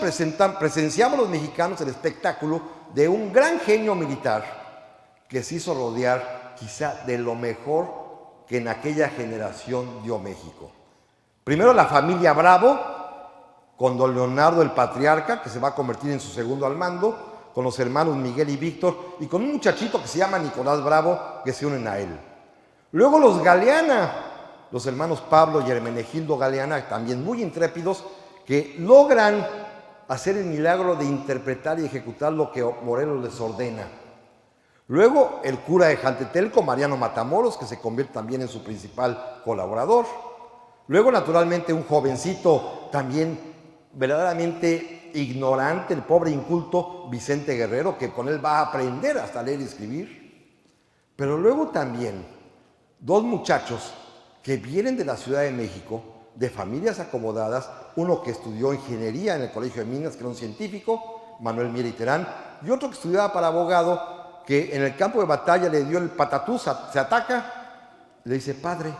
presenciamos los mexicanos el espectáculo de un gran genio militar que se hizo rodear quizá de lo mejor que en aquella generación dio México. Primero la familia Bravo, con don Leonardo el Patriarca, que se va a convertir en su segundo al mando, con los hermanos Miguel y Víctor, y con un muchachito que se llama Nicolás Bravo, que se unen a él. Luego los Galeana, los hermanos Pablo y Hermenegildo Galeana, también muy intrépidos, que logran hacer el milagro de interpretar y ejecutar lo que Morelos les ordena. Luego el cura de Jantetelco, Mariano Matamoros, que se convierte también en su principal colaborador. Luego, naturalmente, un jovencito también verdaderamente ignorante, el pobre inculto Vicente Guerrero, que con él va a aprender hasta leer y escribir. Pero luego también dos muchachos que vienen de la Ciudad de México, de familias acomodadas, uno que estudió ingeniería en el Colegio de Minas, que era un científico, Manuel Miera y Terán, y otro que estudiaba para abogado, que en el campo de batalla le dio el patatús, se ataca, le dice: padre,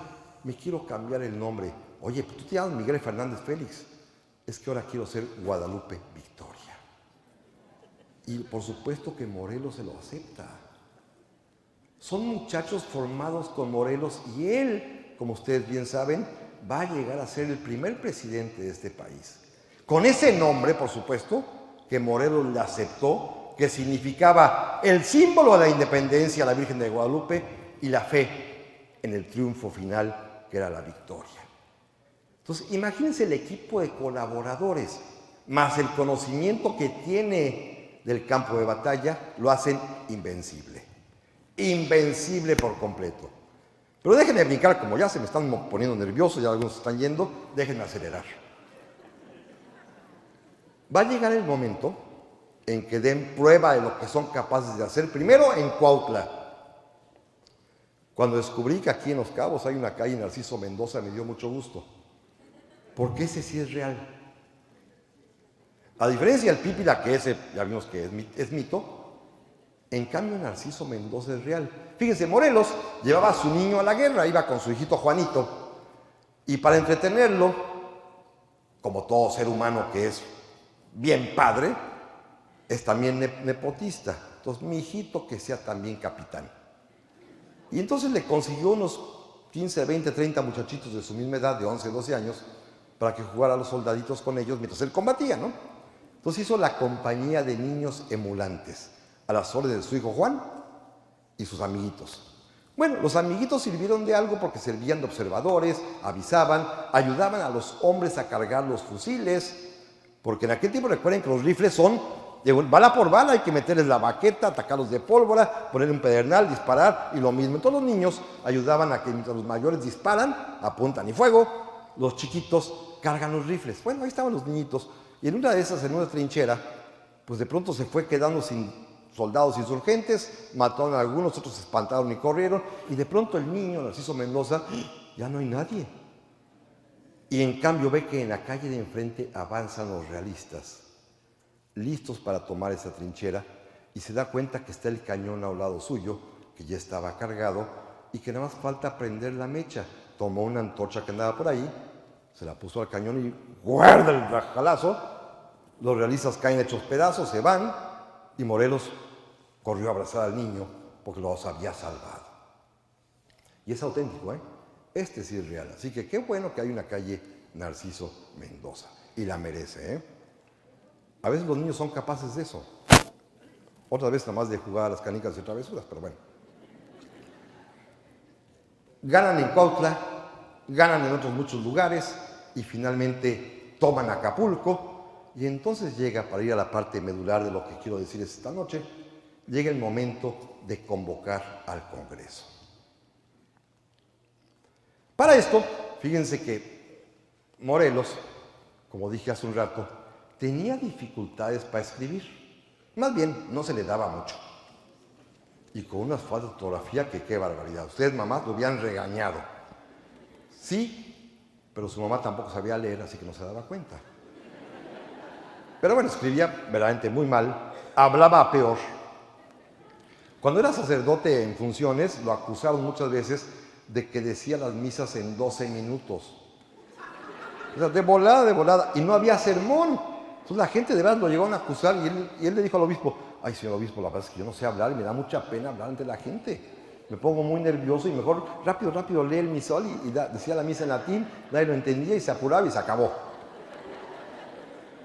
me quiero cambiar el nombre. Oye, pues tú te llamas Miguel Fernández Félix. Es que ahora quiero ser Guadalupe Victoria. Y por supuesto que Morelos se lo acepta. Son muchachos formados con Morelos y él, como ustedes bien saben, va a llegar a ser el primer presidente de este país. Con ese nombre, por supuesto, que Morelos le aceptó, que significaba el símbolo de la independencia, la Virgen de Guadalupe, y la fe en el triunfo final, que era la victoria. Entonces, imagínense el equipo de colaboradores, más el conocimiento que tiene del campo de batalla, lo hacen invencible. Invencible por completo. Pero déjenme brincar, como ya se me están poniendo nerviosos, ya algunos se están yendo, déjenme acelerar. Va a llegar el momento en que den prueba de lo que son capaces de hacer, primero en Cuautla. Cuando descubrí que aquí en Los Cabos hay una calle Narciso Mendoza, me dio mucho gusto, porque ese sí es real. A diferencia del Pípila, que ese ya vimos que es mito, en cambio Narciso Mendoza es real. Fíjense, Morelos llevaba a su niño a la guerra, iba con su hijito Juanito, y para entretenerlo, como todo ser humano que es bien padre, es también nepotista. Entonces, mi hijito que sea también capitán. Y entonces le consiguió unos 15, 20, 30 muchachitos de su misma edad, de 11, 12 años, para que jugara a los soldaditos con ellos mientras él combatía, ¿no? Entonces hizo la compañía de niños emulantes, a las órdenes de su hijo Juan y sus amiguitos. Bueno, los amiguitos sirvieron de algo porque servían de observadores, avisaban, ayudaban a los hombres a cargar los fusiles, porque en aquel tiempo recuerden que los rifles son de bala por bala, hay que meterles la baqueta, atacarlos de pólvora, ponerle un pedernal, disparar y lo mismo. Entonces los niños ayudaban a que mientras los mayores disparan, apuntan y fuego, los chiquitos cargan los rifles. Bueno, ahí estaban los niñitos y en una de esas, en una trinchera, pues de pronto se fue quedando sin soldados insurgentes, mataron a algunos, otros se espantaron y corrieron, y de pronto el niño, Narciso Mendoza, ya no hay nadie. Y en cambio ve que en la calle de enfrente avanzan los realistas, listos para tomar esa trinchera, y se da cuenta que está el cañón al lado suyo, que ya estaba cargado, y que nada más falta prender la mecha. Tomó una antorcha que andaba por ahí, se la puso al cañón y ¡guarda el rajalazo! Los realistas caen hechos pedazos, se van, y Morelos corrió a abrazar al niño porque los había salvado. Y es auténtico, ¿eh? Este sí es real. Así que qué bueno que hay una calle Narciso Mendoza. Y la merece, ¿eh? A veces los niños son capaces de eso. Otra vez nada más de jugar a las canicas y travesuras, pero bueno. Ganan en Cuautla, ganan en otros muchos lugares y finalmente toman Acapulco. Y entonces llega, para ir a la parte medular de lo que quiero decir esta noche, llega el momento de convocar al Congreso. Para esto, fíjense que Morelos, como dije hace un rato, tenía dificultades para escribir. Más bien, no se le daba mucho. Y con unas faltas de ortografía que qué barbaridad. Ustedes, mamás, lo habían regañado. Sí, pero su mamá tampoco sabía leer, así que no se daba cuenta. Pero bueno, escribía verdaderamente muy mal, hablaba peor. Cuando era sacerdote en funciones, lo acusaron muchas veces de que decía las misas en 12 minutos. O sea, de volada, y no había sermón. Entonces la gente de verdad lo llegaron a acusar y él le dijo al obispo, ay, señor obispo, la verdad es que yo no sé hablar y me da mucha pena hablar ante la gente. Me pongo muy nervioso y mejor rápido lee el misal y decía la misa en latín, nadie lo entendía y se apuraba y se acabó.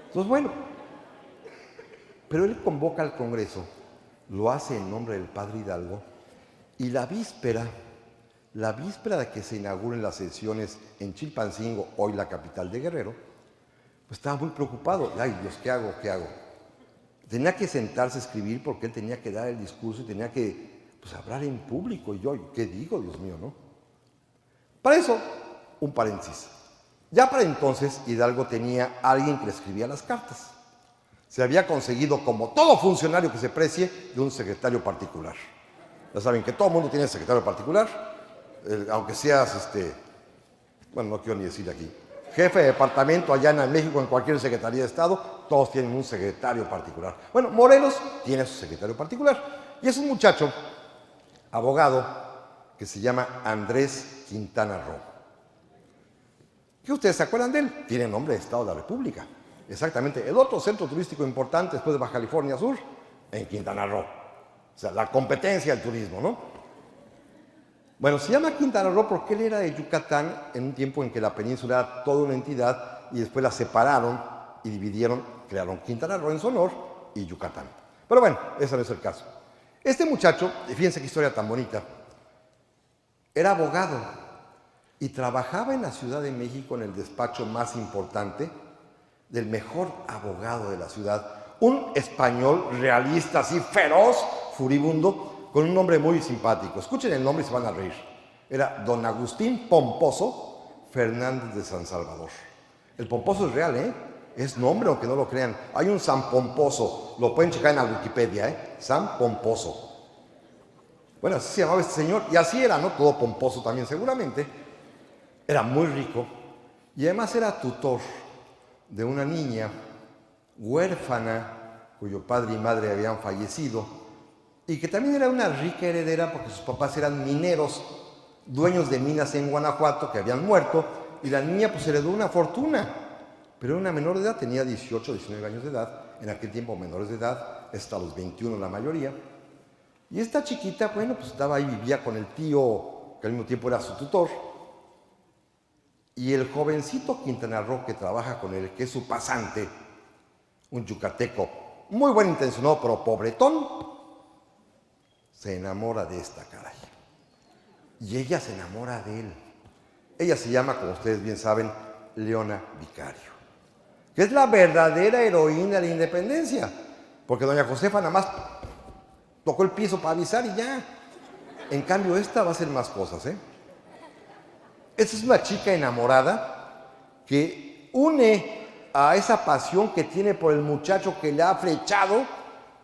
Entonces, bueno, pero él convoca al Congreso, lo hace en nombre del padre Hidalgo, y la víspera de que se inauguren las sesiones en Chilpancingo, hoy la capital de Guerrero, pues estaba muy preocupado. Ay, Dios, ¿qué hago? Tenía que sentarse a escribir porque él tenía que dar el discurso y tenía que hablar en público. Y yo, ¿qué digo, Dios mío, no? Para eso, un paréntesis. Ya para entonces, Hidalgo tenía a alguien que le escribía las cartas. Se había conseguido, como todo funcionario que se precie, de un secretario particular. Ya saben que todo el mundo tiene secretario particular, aunque seas, bueno, no quiero ni decir aquí, jefe de departamento allá en México, en cualquier secretaría de Estado, todos tienen un secretario particular. Bueno, Morelos tiene su secretario particular. Y es un muchacho, abogado, que se llama Andrés Quintana Roo. ¿Qué ustedes se acuerdan de él? Tiene nombre de Estado de la República. Exactamente, el otro centro turístico importante después de Baja California Sur, en Quintana Roo. O sea, la competencia del turismo, ¿no? Bueno, se llama Quintana Roo porque él era de Yucatán en un tiempo en que la península era toda una entidad y después la separaron y dividieron, crearon Quintana Roo en su honor y Yucatán. Pero bueno, ese no es el caso. Este muchacho, fíjense qué historia tan bonita, era abogado y trabajaba en la Ciudad de México en el despacho más importante del mejor abogado de la ciudad, un español realista, así feroz, furibundo, con un nombre muy simpático. Escuchen el nombre y se van a reír. Era don Agustín Pomposo Fernández de San Salvador. El Pomposo es real, ¿eh? Es nombre, aunque no lo crean. Hay un San Pomposo, lo pueden checar en la Wikipedia, ¿eh? San Pomposo. Bueno, así se llamaba este señor, y así era, ¿no? Todo pomposo también seguramente. Era muy rico, y además era tutor de una niña huérfana cuyo padre y madre habían fallecido y que también era una rica heredera porque sus papás eran mineros, dueños de minas en Guanajuato que habían muerto y la niña pues heredó una fortuna, pero era una menor de edad, tenía 18, 19 años de edad, en aquel tiempo menores de edad, hasta los 21 la mayoría, y esta chiquita, bueno, pues estaba ahí, vivía con el tío que al mismo tiempo era su tutor. Y el jovencito Quintana Roo que trabaja con él, que es su pasante, un yucateco muy buen intencionado pero pobretón, se enamora de esta caray. Y ella se enamora de él. Ella se llama, como ustedes bien saben, Leona Vicario, que es la verdadera heroína de la independencia, porque doña Josefa nada más tocó el piso para avisar y ya. En cambio, esta va a hacer más cosas, ¿eh? Esta es una chica enamorada que une a esa pasión que tiene por el muchacho que le ha flechado,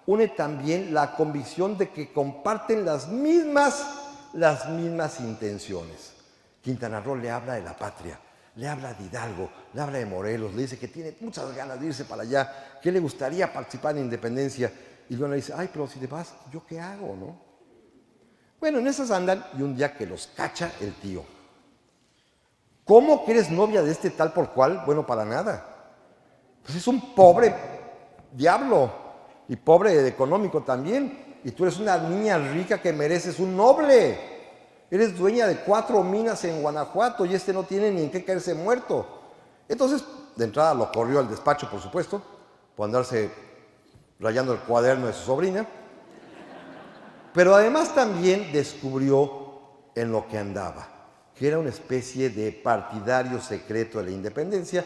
une también la convicción de que comparten las mismas intenciones. Quintana Roo le habla de la patria, le habla de Hidalgo, le habla de Morelos, le dice que tiene muchas ganas de irse para allá, que le gustaría participar en la independencia. Y luego le dice, ay, pero si te vas, ¿yo qué hago, no? Bueno, en esas andan y un día que los cacha el tío. ¿Cómo que eres novia de este tal por cual? Bueno, para nada. Pues es un pobre diablo y pobre económico también. Y tú eres una niña rica que mereces un noble. Eres dueña de 4 minas en Guanajuato y este no tiene ni en qué caerse muerto. Entonces, de entrada lo corrió al despacho, por supuesto, por andarse rayando el cuaderno de su sobrina. Pero además también descubrió en lo que andaba, que era una especie de partidario secreto de la independencia,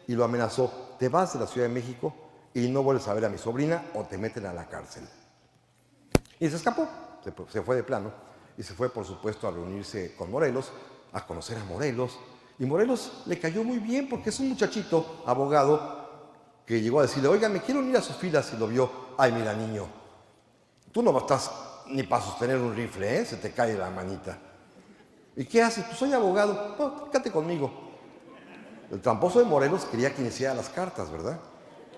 y lo amenazó, te vas de la Ciudad de México y no vuelves a ver a mi sobrina o te meten a la cárcel. Y se escapó, se fue de plano, y se fue por supuesto a reunirse con Morelos, a conocer a Morelos, Y Morelos le cayó muy bien porque es un muchachito, abogado, que llegó a decirle, oiga, me quiero unir a sus filas, y lo vio. Ay, mira, niño, tú no estás ni para sostener un rifle, ¿eh? Se te cae la manita. ¿Y qué haces? Pues soy abogado. No, quédate conmigo. El tramposo de Morelos quería que iniciara las cartas, ¿verdad?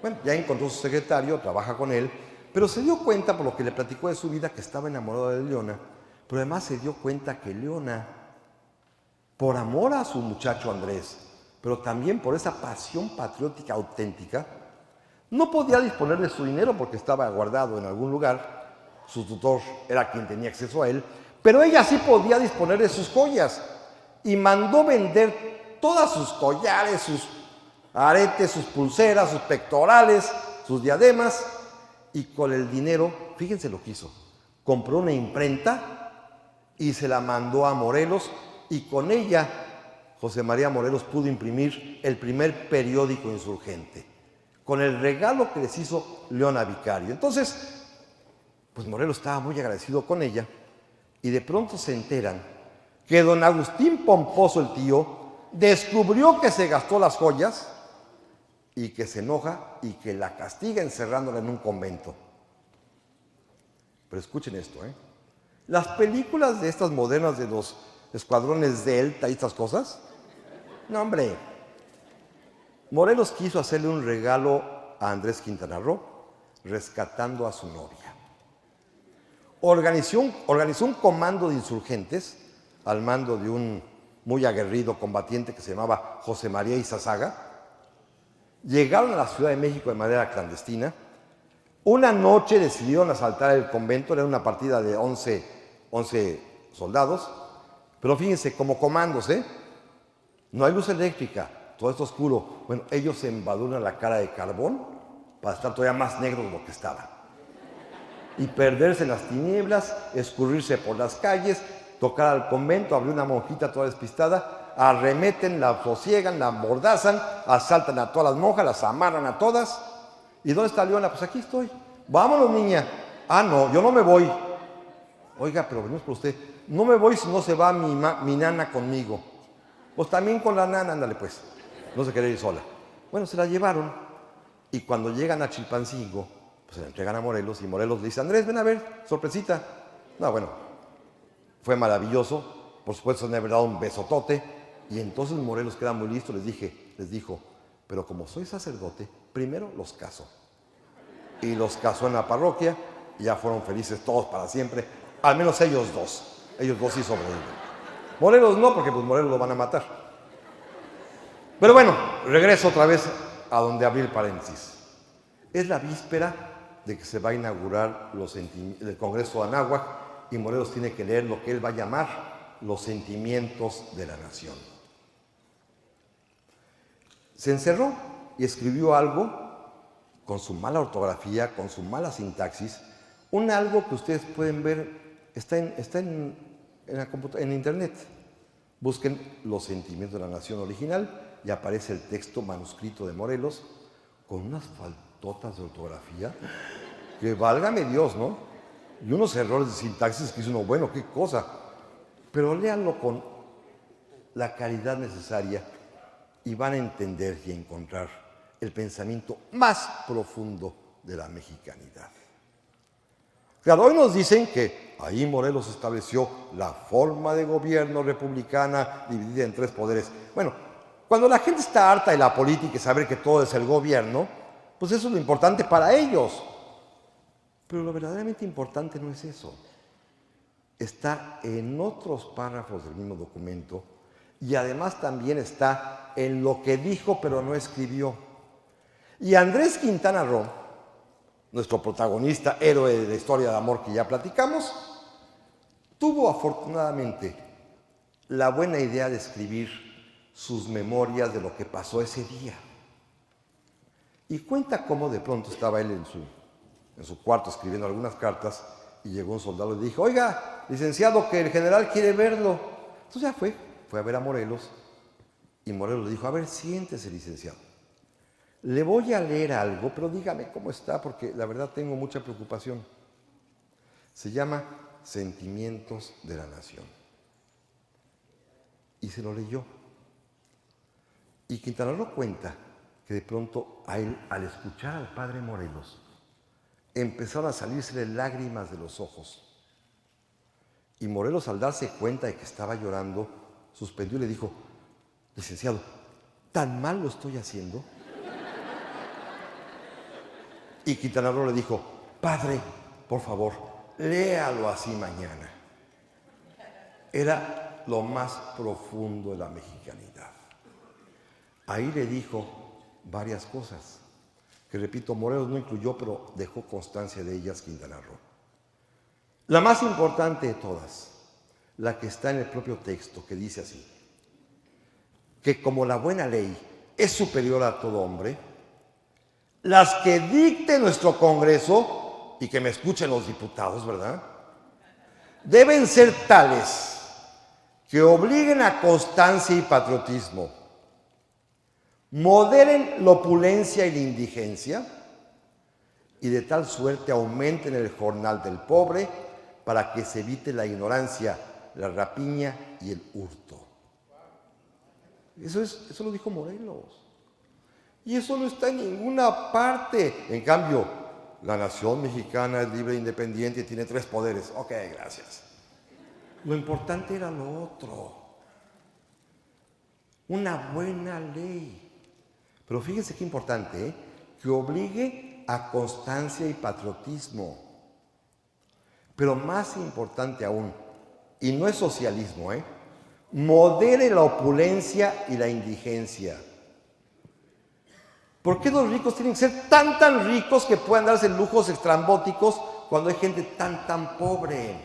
Bueno, ya encontró su secretario, trabaja con él, pero se dio cuenta, por lo que le platicó de su vida, que estaba enamorado de Leona, pero además se dio cuenta que Leona, por amor a su muchacho Andrés, pero también por esa pasión patriótica auténtica, no podía disponer de su dinero porque estaba guardado en algún lugar, su tutor era quien tenía acceso a él, pero ella sí podía disponer de sus joyas y mandó vender todas sus collares, sus aretes, sus pulseras, sus pectorales, sus diademas, y con el dinero, fíjense lo que hizo, compró una imprenta y se la mandó a Morelos, y con ella José María Morelos pudo imprimir el primer periódico insurgente, con el regalo que les hizo Leona Vicario. Entonces, pues Morelos estaba muy agradecido con ella, y de pronto se enteran que don Agustín Pomposo, el tío, descubrió que se gastó las joyas y que se enoja y que la castiga encerrándola en un convento. Pero escuchen esto, ¿eh? Las películas de estas modernas de los escuadrones Delta y estas cosas, no, hombre. Morelos quiso hacerle un regalo a Andrés Quintana Roo, rescatando a su novia. Organizó un comando de insurgentes al mando de un muy aguerrido combatiente que se llamaba José María Izazaga. Llegaron a la Ciudad de México de manera clandestina. Una noche decidieron asaltar el convento, era una partida de 11 soldados, pero fíjense, como comandos, no hay luz eléctrica, todo esto oscuro. Bueno, ellos se embadurnan la cara de carbón para estar todavía más negros de lo que estaba. Y perderse en las tinieblas, escurrirse por las calles, tocar al convento, abrir una monjita toda despistada, arremeten, la sosiegan, la amordazan, asaltan a todas las monjas, las amarran a todas. ¿Y dónde está Leona? Pues aquí estoy. Vámonos, niña. Ah, no, yo no me voy. Oiga, pero venimos por usted. No me voy si no se va mi nana conmigo. Pues también con la nana, ándale pues. No se quiere ir sola. Bueno, se la llevaron, y cuando llegan a Chilpancingo, pues se la entregan a Morelos, y Morelos le dice, Andrés, ven a ver, sorpresita. No, bueno, fue maravilloso. Por supuesto, me había dado un besotote, y entonces Morelos queda muy listo, les dijo, pero como soy sacerdote, primero los caso. Y los casó en la parroquia, y ya fueron felices todos para siempre, al menos ellos dos. Ellos dos sí sobreviven. Morelos no, porque pues Morelos lo van a matar. Pero bueno, regreso otra vez a donde abrí el paréntesis. Es la víspera de que se va a inaugurar el Congreso de Anáhuac, y Morelos tiene que leer lo que él va a llamar los sentimientos de la nación. Se encerró y escribió algo con su mala ortografía, con su mala sintaxis, algo que ustedes pueden ver, está en internet. Busquen los sentimientos de la nación original y aparece el texto manuscrito de Morelos con unas faltotas de ortografía que válgame Dios, ¿no? Y unos errores de sintaxis que dice uno, bueno, qué cosa. Pero léanlo con la caridad necesaria y van a entender y a encontrar el pensamiento más profundo de la mexicanidad. Claro, hoy nos dicen que ahí Morelos estableció la forma de gobierno republicana dividida en 3 poderes. Bueno, cuando la gente está harta de la política y saber que todo es el gobierno, pues eso es lo importante para ellos. Pero lo verdaderamente importante no es eso. Está en otros párrafos del mismo documento, y además también está en lo que dijo pero no escribió. Y Andrés Quintana Roo, nuestro protagonista, héroe de la historia de amor que ya platicamos, tuvo afortunadamente la buena idea de escribir sus memorias de lo que pasó ese día. Y cuenta cómo de pronto estaba él en su cuarto escribiendo algunas cartas, y llegó un soldado y le dijo, oiga, licenciado, que el general quiere verlo. Entonces ya fue a ver a Morelos, y Morelos le dijo, a ver, siéntese, licenciado. Le voy a leer algo, pero dígame cómo está, porque la verdad tengo mucha preocupación. Se llama Sentimientos de la Nación. Y se lo leyó. Y Quintana Roo cuenta que de pronto a él, al escuchar al padre Morelos, empezaron a salirse lágrimas de los ojos. Y Morelos, al darse cuenta de que estaba llorando, suspendió y le dijo: licenciado, ¿tan mal lo estoy haciendo? Y Quintana Roo le dijo: padre, por favor, léalo así mañana. Era lo más profundo de la mexicanidad. Ahí le dijo varias cosas, que repito, Morelos no incluyó, pero dejó constancia de ellas Quintana Roo. La más importante de todas, la que está en el propio texto, que dice así: que como la buena ley es superior a todo hombre, las que dicte nuestro Congreso, y que me escuchen los diputados, ¿verdad?, deben ser tales que obliguen a constancia y patriotismo, moderen la opulencia y la indigencia, y de tal suerte aumenten el jornal del pobre para que se evite la ignorancia, la rapiña y el hurto. Eso lo dijo Morelos. Y eso no está en ninguna parte. En cambio, la nación mexicana es libre e independiente y tiene 3 poderes. Ok, gracias. Lo importante era lo otro. Una buena ley. Pero fíjense qué importante, ¿eh? Que obligue a constancia y patriotismo. Pero más importante aún, y no es socialismo, modere la opulencia y la indigencia. ¿Por qué los ricos tienen que ser tan ricos que puedan darse lujos estrambóticos cuando hay gente tan pobre?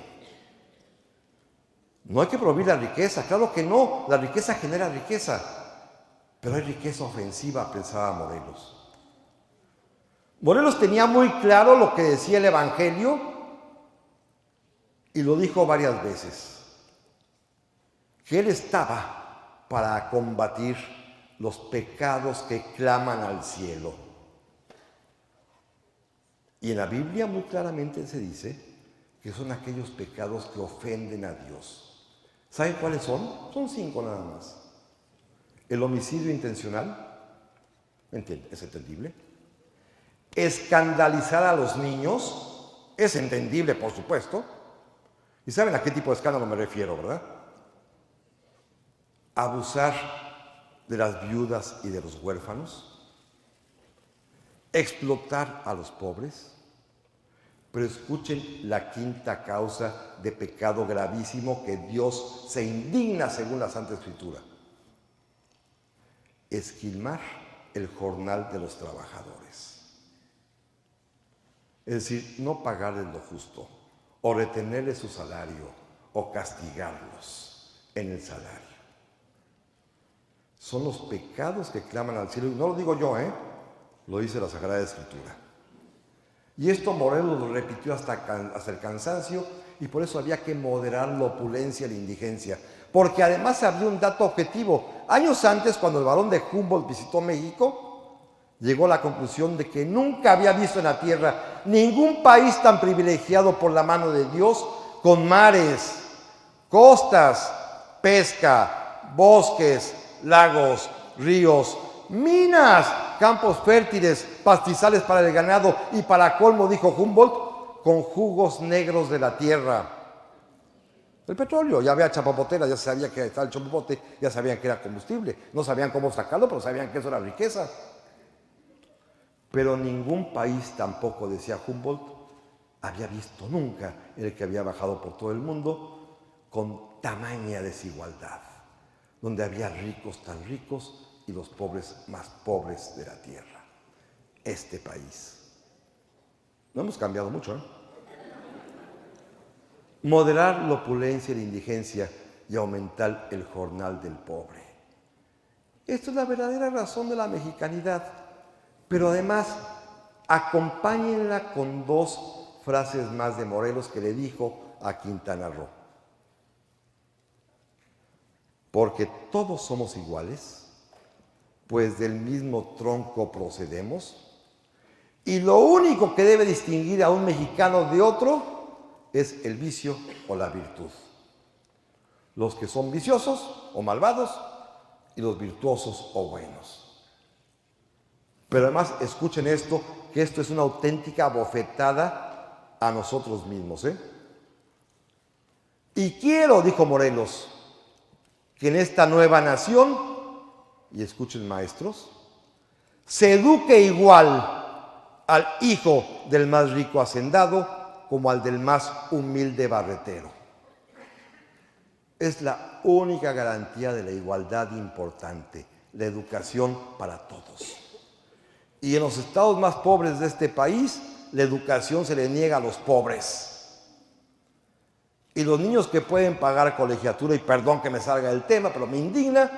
No hay que prohibir la riqueza, claro que no, la riqueza genera riqueza, pero hay riqueza ofensiva, pensaba Morelos. Morelos tenía muy claro lo que decía el Evangelio y lo dijo varias veces, que él estaba para combatir los pecados que claman al cielo. Y en la Biblia muy claramente se dice que son aquellos pecados que ofenden a Dios. ¿Saben cuáles son? Son 5 nada más. El homicidio intencional, es entendible. Escandalizar a los niños, es entendible, por supuesto. ¿Y saben a qué tipo de escándalo me refiero, verdad? Abusar de las viudas y de los huérfanos, explotar a los pobres. Pero escuchen la 5ª causa de pecado gravísimo que Dios se indigna según la Santa Escritura: esquilmar el jornal de los trabajadores. Es decir, no pagarles lo justo, o retenerles su salario, o castigarlos en el salario. Son los pecados que claman al cielo. Y no lo digo yo, lo dice la Sagrada Escritura. Y esto Morelos lo repitió hasta el cansancio, y por eso había que moderar la opulencia y la indigencia. Porque además había un dato objetivo. Años antes, cuando el barón de Humboldt visitó México, llegó a la conclusión de que nunca había visto en la tierra ningún país tan privilegiado por la mano de Dios, con mares, costas, pesca, bosques, lagos, ríos, minas, campos fértiles, pastizales para el ganado y, para colmo, dijo Humboldt, con jugos negros de la tierra. El petróleo, ya había chapapoteras, ya se sabía que estaba el chapapote, ya sabían que era combustible. No sabían cómo sacarlo, pero sabían que eso era riqueza. Pero ningún país tampoco, decía Humboldt, había visto nunca el que había bajado por todo el mundo con tamaña desigualdad, donde había ricos tan ricos y los pobres más pobres de la tierra. Este país. No hemos cambiado mucho, Moderar la opulencia y la indigencia y aumentar el jornal del pobre. Esto es la verdadera razón de la mexicanidad. Pero además, acompáñenla con 2 frases más de Morelos que le dijo a Quintana Roo. Porque todos somos iguales, pues del mismo tronco procedemos, y lo único que debe distinguir a un mexicano de otro es el vicio o la virtud. Los que son viciosos o malvados y los virtuosos o buenos. Pero además escuchen esto, que esto es una auténtica bofetada a nosotros mismos, Y quiero, dijo Morelos, que en esta nueva nación, y escuchen maestros, se eduque igual al hijo del más rico hacendado como al del más humilde barretero. Es la única garantía de la igualdad importante, la educación para todos. Y en los estados más pobres de este país, la educación se le niega a los pobres. Y los niños que pueden pagar colegiatura, y perdón que me salga del tema, pero me indigna,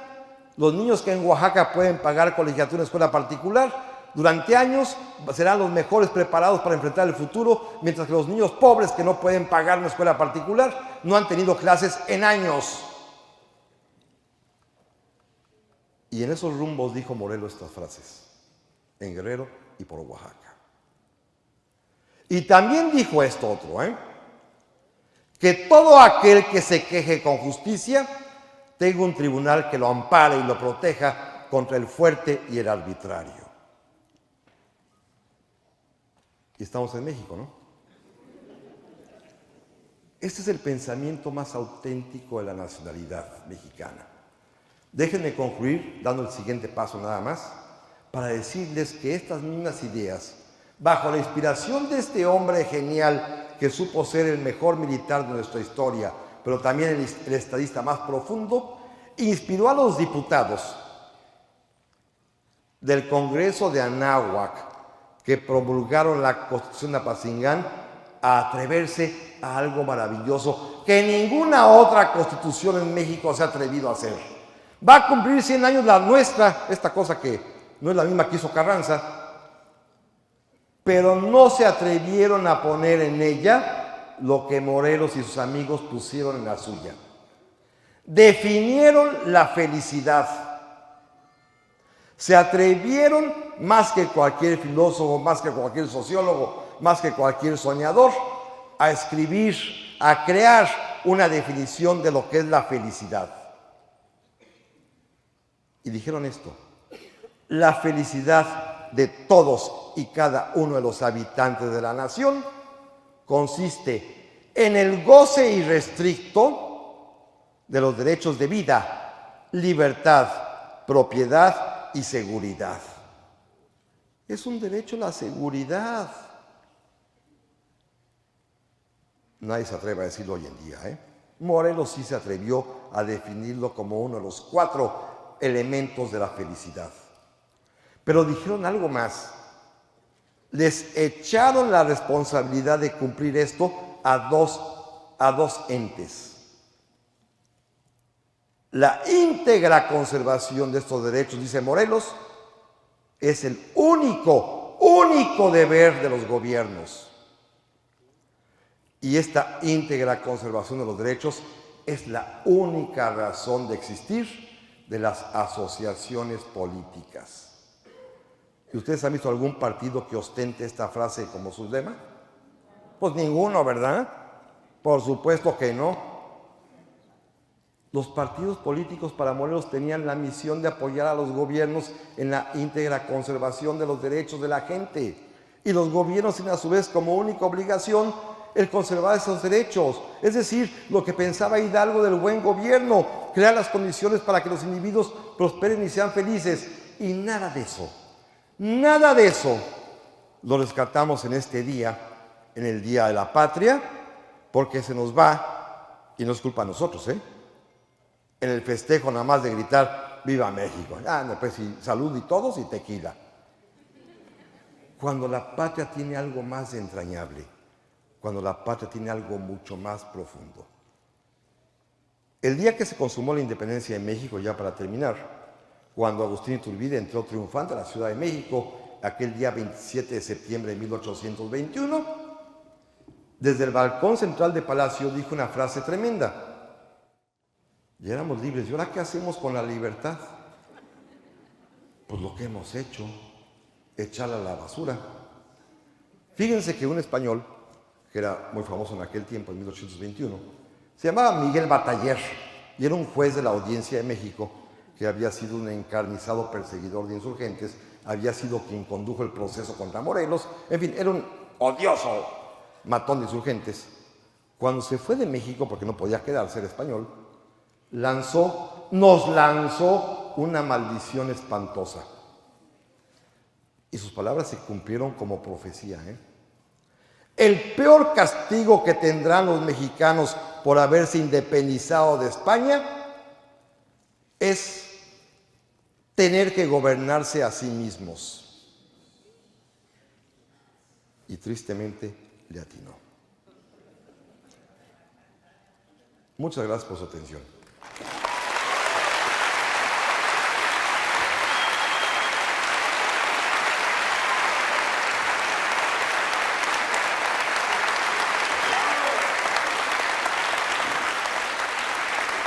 los niños que en Oaxaca pueden pagar colegiatura en escuela particular, durante años serán los mejores preparados para enfrentar el futuro, mientras que los niños pobres que no pueden pagar una escuela particular no han tenido clases en años. Y en esos rumbos dijo Morelos estas frases, en Guerrero y por Oaxaca. Y también dijo esto otro, que todo aquel que se queje con justicia tenga un tribunal que lo ampare y lo proteja contra el fuerte y el arbitrario. Y estamos en México, ¿no? Este es el pensamiento más auténtico de la nacionalidad mexicana. Déjenme concluir dando el siguiente paso nada más, para decirles que estas mismas ideas, bajo la inspiración de este hombre genial que supo ser el mejor militar de nuestra historia, pero también el estadista más profundo, inspiró a los diputados del Congreso de Anáhuac, que promulgaron la Constitución de Apatzingán, a atreverse a algo maravilloso que ninguna otra constitución en México se ha atrevido a hacer. Va a cumplir 100 años la nuestra, esta cosa que no es la misma que hizo Carranza, pero no se atrevieron a poner en ella lo que Morelos y sus amigos pusieron en la suya. Definieron la felicidad. Se atrevieron, más que cualquier filósofo, más que cualquier sociólogo, más que cualquier soñador, a escribir, a crear una definición de lo que es la felicidad. Y dijeron esto: la felicidad de todos y cada uno de los habitantes de la nación consiste en el goce irrestricto de los derechos de vida, libertad, propiedad y seguridad. Es un derecho a la seguridad. Nadie se atreve a decirlo hoy en día, Morelos sí se atrevió a definirlo como uno de los 4 elementos de la felicidad. Pero dijeron algo más. Les echaron la responsabilidad de cumplir esto a dos entes. La íntegra conservación de estos derechos, dice Morelos, es el único deber de los gobiernos. Y esta íntegra conservación de los derechos es la única razón de existir de las asociaciones políticas. ¿Y ustedes han visto algún partido que ostente esta frase como su lema? Pues ninguno, ¿verdad? Por supuesto que no. Los partidos políticos para Morelos tenían la misión de apoyar a los gobiernos en la íntegra conservación de los derechos de la gente. Y los gobiernos tienen a su vez como única obligación el conservar esos derechos. Es decir, lo que pensaba Hidalgo del buen gobierno, crear las condiciones para que los individuos prosperen y sean felices. Y nada de eso lo rescatamos en este día, en el Día de la Patria, porque se nos va, y no es culpa de nosotros, en el festejo nada más de gritar ¡Viva México! Pues y salud y todos y tequila. Cuando la patria tiene algo más entrañable, cuando la patria tiene algo mucho más profundo. El día que se consumó la independencia de México, ya para terminar, cuando Agustín Iturbide entró triunfante a la Ciudad de México, aquel día 27 de septiembre de 1821, desde el balcón central de Palacio dijo una frase tremenda: ya éramos libres, ¿y ahora qué hacemos con la libertad? Pues lo que hemos hecho, echarla a la basura. Fíjense que un español, que era muy famoso en aquel tiempo, en 1821, se llamaba Miguel Bataller, y era un juez de la Audiencia de México, que había sido un encarnizado perseguidor de insurgentes, había sido quien condujo el proceso contra Morelos, en fin, era un odioso matón de insurgentes. Cuando se fue de México, porque no podía quedarse, era español, nos lanzó una maldición espantosa. Y sus palabras se cumplieron como profecía, El peor castigo que tendrán los mexicanos por haberse independizado de España es tener que gobernarse a sí mismos. Y tristemente le atinó. Muchas gracias por su atención.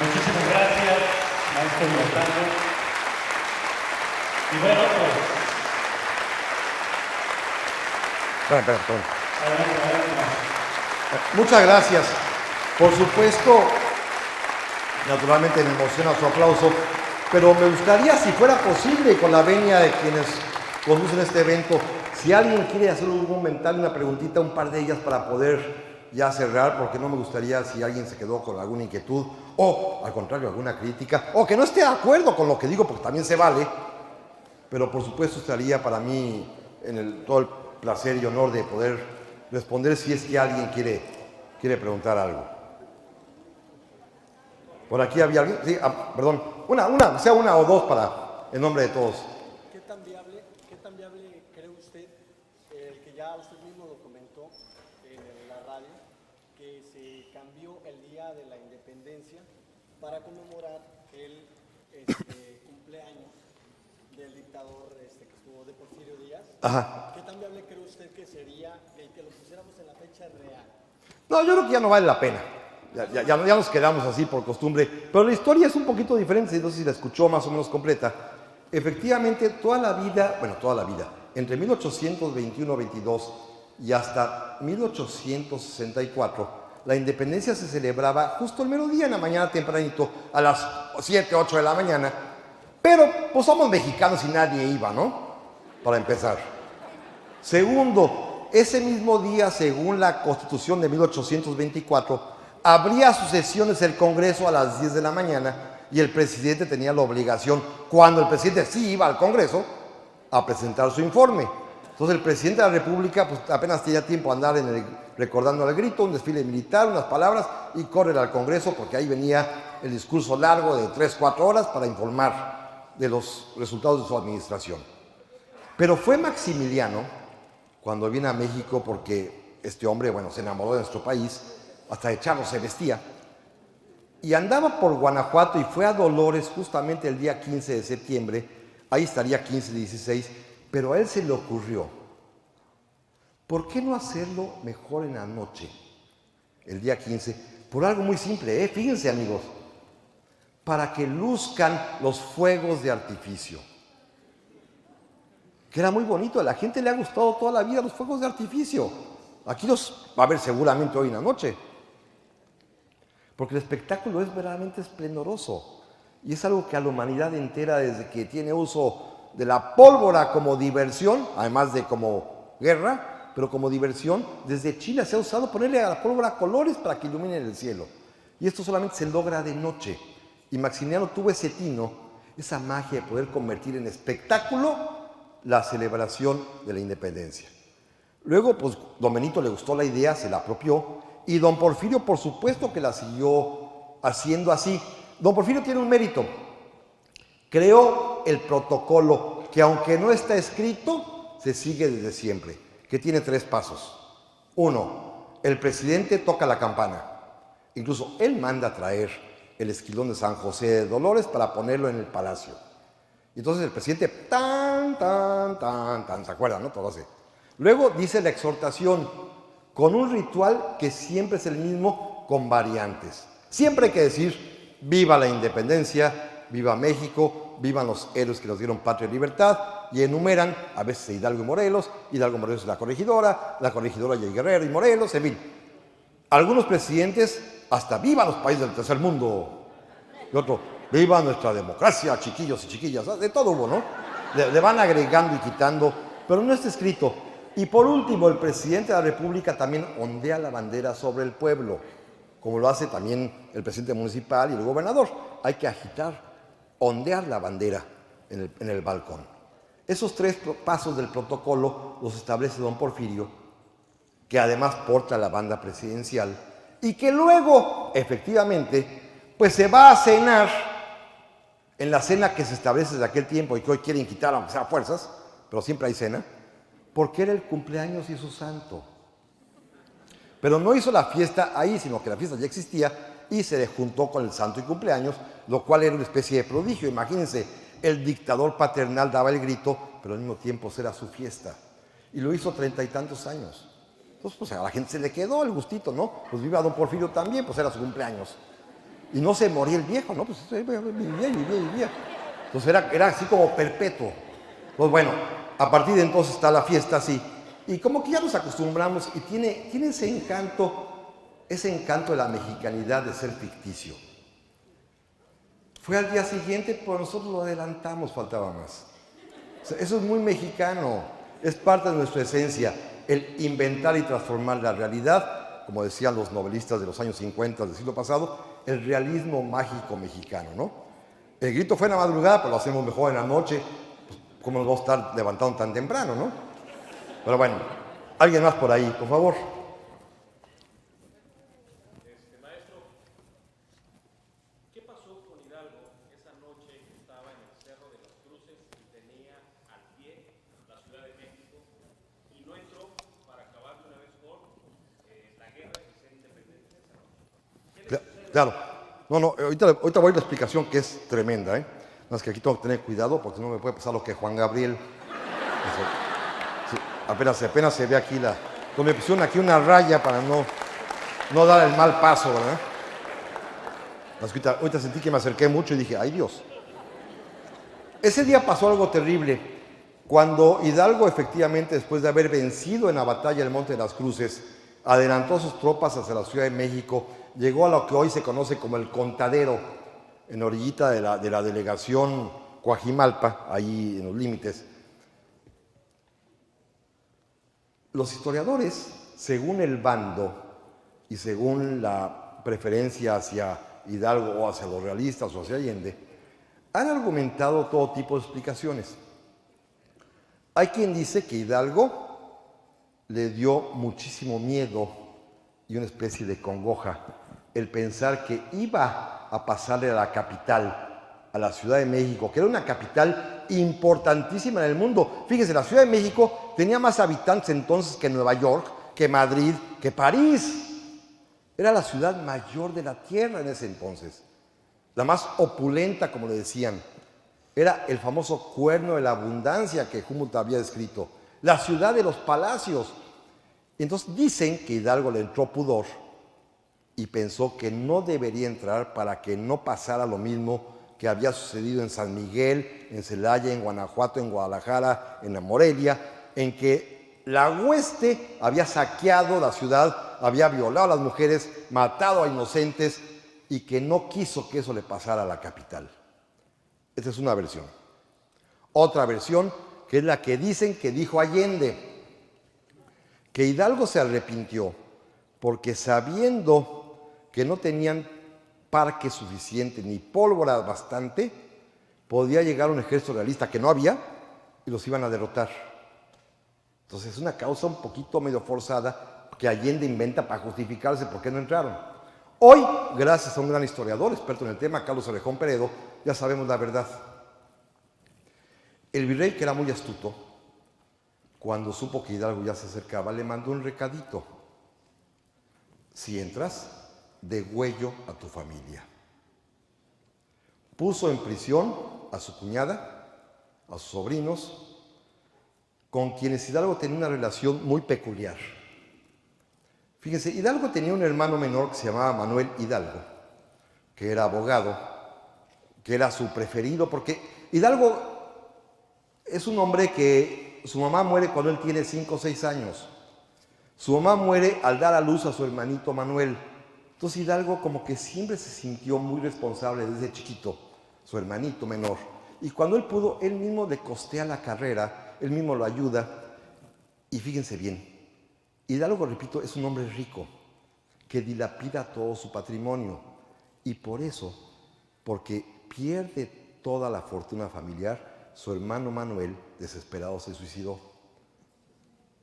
Muchísimas gracias, maestro Montalvo. Y bueno, pues... Perdón. Muchas gracias. Por supuesto, naturalmente me emociona su aplauso, pero me gustaría, si fuera posible, con la venia de quienes conducen este evento, si alguien quiere hacer un comentario, una preguntita, un par de ellas para poder ya cerrar, porque no me gustaría si alguien se quedó con alguna inquietud o, al contrario, alguna crítica, o que no esté de acuerdo con lo que digo, porque también se vale, pero por supuesto estaría para mí todo el placer y honor de poder responder si es que alguien quiere preguntar algo. Por aquí había alguien, sí, perdón, sea una o dos para, en nombre de todos. ¿Qué tan viable cree usted, el que ya usted mismo lo comentó en la radio, que se cambió el día de la independencia para conmemorar el cumpleaños del dictador que estuvo de Porfirio Díaz? Ajá. ¿Qué tan viable cree usted que sería el que lo pusiéramos en la fecha real? No, yo creo que ya no vale la pena. Ya nos quedamos así por costumbre. Pero la historia es un poquito diferente, no sé si la escuchó más o menos completa. Efectivamente, toda la vida, entre 1821-22 y hasta 1864, la independencia se celebraba justo el mero día, en la mañana tempranito, a las 7, 8 de la mañana. Pero, pues somos mexicanos y nadie iba, ¿no? Para empezar. Segundo, ese mismo día, según la Constitución de 1824, abría sus sesiones el Congreso a las 10 de la mañana y el presidente tenía la obligación, cuando el presidente sí iba al Congreso, a presentar su informe. Entonces el presidente de la República pues, apenas tenía tiempo a andar recordando el grito, un desfile militar, unas palabras, y correr al Congreso porque ahí venía el discurso largo de 3-4 horas para informar de los resultados de su administración. Pero fue Maximiliano, cuando viene a México, porque este hombre, se enamoró de nuestro país, hasta de charro se vestía, y andaba por Guanajuato y fue a Dolores justamente el día 15 de septiembre, ahí estaría 15-16, pero a él se le ocurrió, ¿por qué no hacerlo mejor en la noche, el día 15? Por algo muy simple, fíjense amigos, para que luzcan los fuegos de artificio. Que era muy bonito, a la gente le ha gustado toda la vida los fuegos de artificio. Aquí los va a haber seguramente hoy en la noche. Porque el espectáculo es verdaderamente esplendoroso. Y es algo que a la humanidad entera, desde que tiene uso de la pólvora como diversión, además de como guerra, pero como diversión, desde China se ha usado ponerle a la pólvora colores para que iluminen el cielo. Y esto solamente se logra de noche. Y Maximiliano tuvo ese tino, esa magia de poder convertir en espectáculo la celebración de la independencia. Luego, pues, don Benito le gustó la idea, se la apropió, y don Porfirio, por supuesto que la siguió haciendo así. Don Porfirio tiene un mérito. Creó el protocolo que, aunque no está escrito, se sigue desde siempre, que tiene 3 pasos. 1, el presidente toca la campana. Incluso él manda a traer el esquilón de San José de Dolores para ponerlo en el palacio. Y entonces el presidente, tan, ¿se acuerdan, no? Todo así. Luego dice la exhortación, con un ritual que siempre es el mismo, con variantes. Siempre hay que decir, viva la independencia, viva México, vivan los héroes que nos dieron patria y libertad, y enumeran, a veces Hidalgo y Morelos es la corregidora y el Guerrero y Morelos, en fin. Algunos presidentes, hasta viva los países del tercer mundo. Y otro, viva nuestra democracia, chiquillos y chiquillas, de todo hubo, ¿no? Le van agregando y quitando, pero no está escrito. Y por último, el presidente de la República también ondea la bandera sobre el pueblo, como lo hace también el presidente municipal y el gobernador. Hay que agitar, ondear la bandera en el balcón. Esos 3 pasos del protocolo los establece don Porfirio, que además porta la banda presidencial, y que luego, efectivamente, pues se va a cenar en la cena que se establece desde aquel tiempo y que hoy quieren quitar, aunque sea a fuerzas, pero siempre hay cena, porque era el cumpleaños y su santo. Pero no hizo la fiesta ahí, sino que la fiesta ya existía y se le juntó con el santo y cumpleaños, lo cual era una especie de prodigio. Imagínense, el dictador paternal daba el grito, pero al mismo tiempo era su fiesta. Y lo hizo 30 y tantos años. Entonces, pues a la gente se le quedó el gustito, ¿no? Pues viva don Porfirio también, pues era su cumpleaños. Y no se moría el viejo, ¿no? Pues vivía. Entonces era así como perpetuo. Pues bueno, a partir de entonces está la fiesta así. Y como que ya nos acostumbramos y tiene ese encanto de la mexicanidad de ser ficticio. Fue al día siguiente, pero nosotros lo adelantamos, faltaba más. O sea, eso es muy mexicano, es parte de nuestra esencia, el inventar y transformar la realidad, como decían los novelistas de los años 50 del siglo pasado, el realismo mágico mexicano, ¿no? El grito fue en la madrugada, pero lo hacemos mejor en la noche, pues, ¿cómo nos vamos a estar levantando tan temprano, no? Pero bueno, alguien más por ahí, por favor. Maestro, ¿qué pasó con Hidalgo esa noche que estaba en el Cerro de las Cruces y tenía al pie la Ciudad de México y no entró para acabar de una vez por la guerra y ser independiente esa noche? Claro. No, ahorita voy a la explicación que es tremenda, ¿eh? No, es que aquí tengo que tener cuidado porque no me puede pasar lo que Juan Gabriel. Sí, apenas se ve aquí me pusieron aquí una raya para no dar el mal paso, ¿verdad? Ahorita sentí que me acerqué mucho y dije, ¡ay Dios! Ese día pasó algo terrible. Cuando Hidalgo, efectivamente, después de haber vencido en la batalla del Monte de las Cruces, adelantó sus tropas hacia la Ciudad de México, llegó a lo que hoy se conoce como el Contadero, en la orillita de la delegación Coajimalpa, ahí en los límites. Los historiadores, según el bando y según la preferencia hacia Hidalgo o hacia los realistas o hacia Allende, han argumentado todo tipo de explicaciones. Hay quien dice que Hidalgo le dio muchísimo miedo y una especie de congoja el pensar que iba a pasarle a la capital, a la Ciudad de México, que era una capital importantísima en el mundo. Fíjense, la Ciudad de México tenía más habitantes entonces que Nueva York, que Madrid, que París. Era la ciudad mayor de la tierra en ese entonces, la más opulenta, como le decían. Era el famoso cuerno de la abundancia que Humboldt había descrito, la ciudad de los palacios. Y entonces dicen que Hidalgo le entró pudor y pensó que no debería entrar para que no pasara lo mismo que había sucedido en San Miguel, en Celaya, en Guanajuato, en Guadalajara, en la Morelia, en que la hueste había saqueado la ciudad, había violado a las mujeres, matado a inocentes y que no quiso que eso le pasara a la capital. Esta es una versión. Otra versión, que es la que dicen que dijo Allende, que Hidalgo se arrepintió porque sabiendo que no tenían parque suficiente ni pólvora bastante, podía llegar un ejército realista que no había y los iban a derrotar. Entonces es una causa un poquito medio forzada que Allende inventa para justificarse por qué no entraron. Hoy, gracias a un gran historiador, experto en el tema, Carlos Orejón Peredo, ya sabemos la verdad. El virrey, que era muy astuto, cuando supo que Hidalgo ya se acercaba, le mandó un recadito. Si entras, degüello a tu familia. Puso en prisión a su cuñada, a sus sobrinos, con quienes Hidalgo tenía una relación muy peculiar. Fíjense, Hidalgo tenía un hermano menor que se llamaba Manuel Hidalgo, que era abogado, que era su preferido, porque Hidalgo es un hombre que su mamá muere cuando él tiene 5 o 6 años. Su mamá muere al dar a luz a su hermanito Manuel. Entonces Hidalgo como que siempre se sintió muy responsable desde chiquito su hermanito menor. Y cuando él pudo, él mismo le costea la carrera, él mismo lo ayuda. Y fíjense bien, Hidalgo, repito, es un hombre rico que dilapida todo su patrimonio. Y por eso, porque pierde toda la fortuna familiar, su hermano Manuel, desesperado, se suicidó.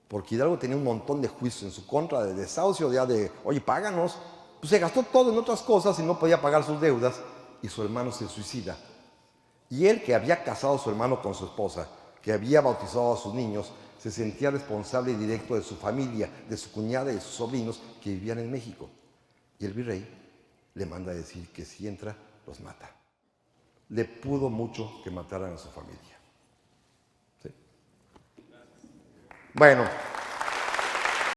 Porque Hidalgo tenía un montón de juicios en su contra, de desahucio, ya de, oye, páganos. Pues se gastó todo en otras cosas y no podía pagar sus deudas, y su hermano se suicida. Y él, que había casado a su hermano con su esposa, que había bautizado a sus niños, se sentía responsable directo de su familia, de su cuñada y de sus sobrinos que vivían en México. Y el virrey le manda a decir que si entra, los mata. Le pudo mucho que mataran a su familia. ¿Sí? Bueno.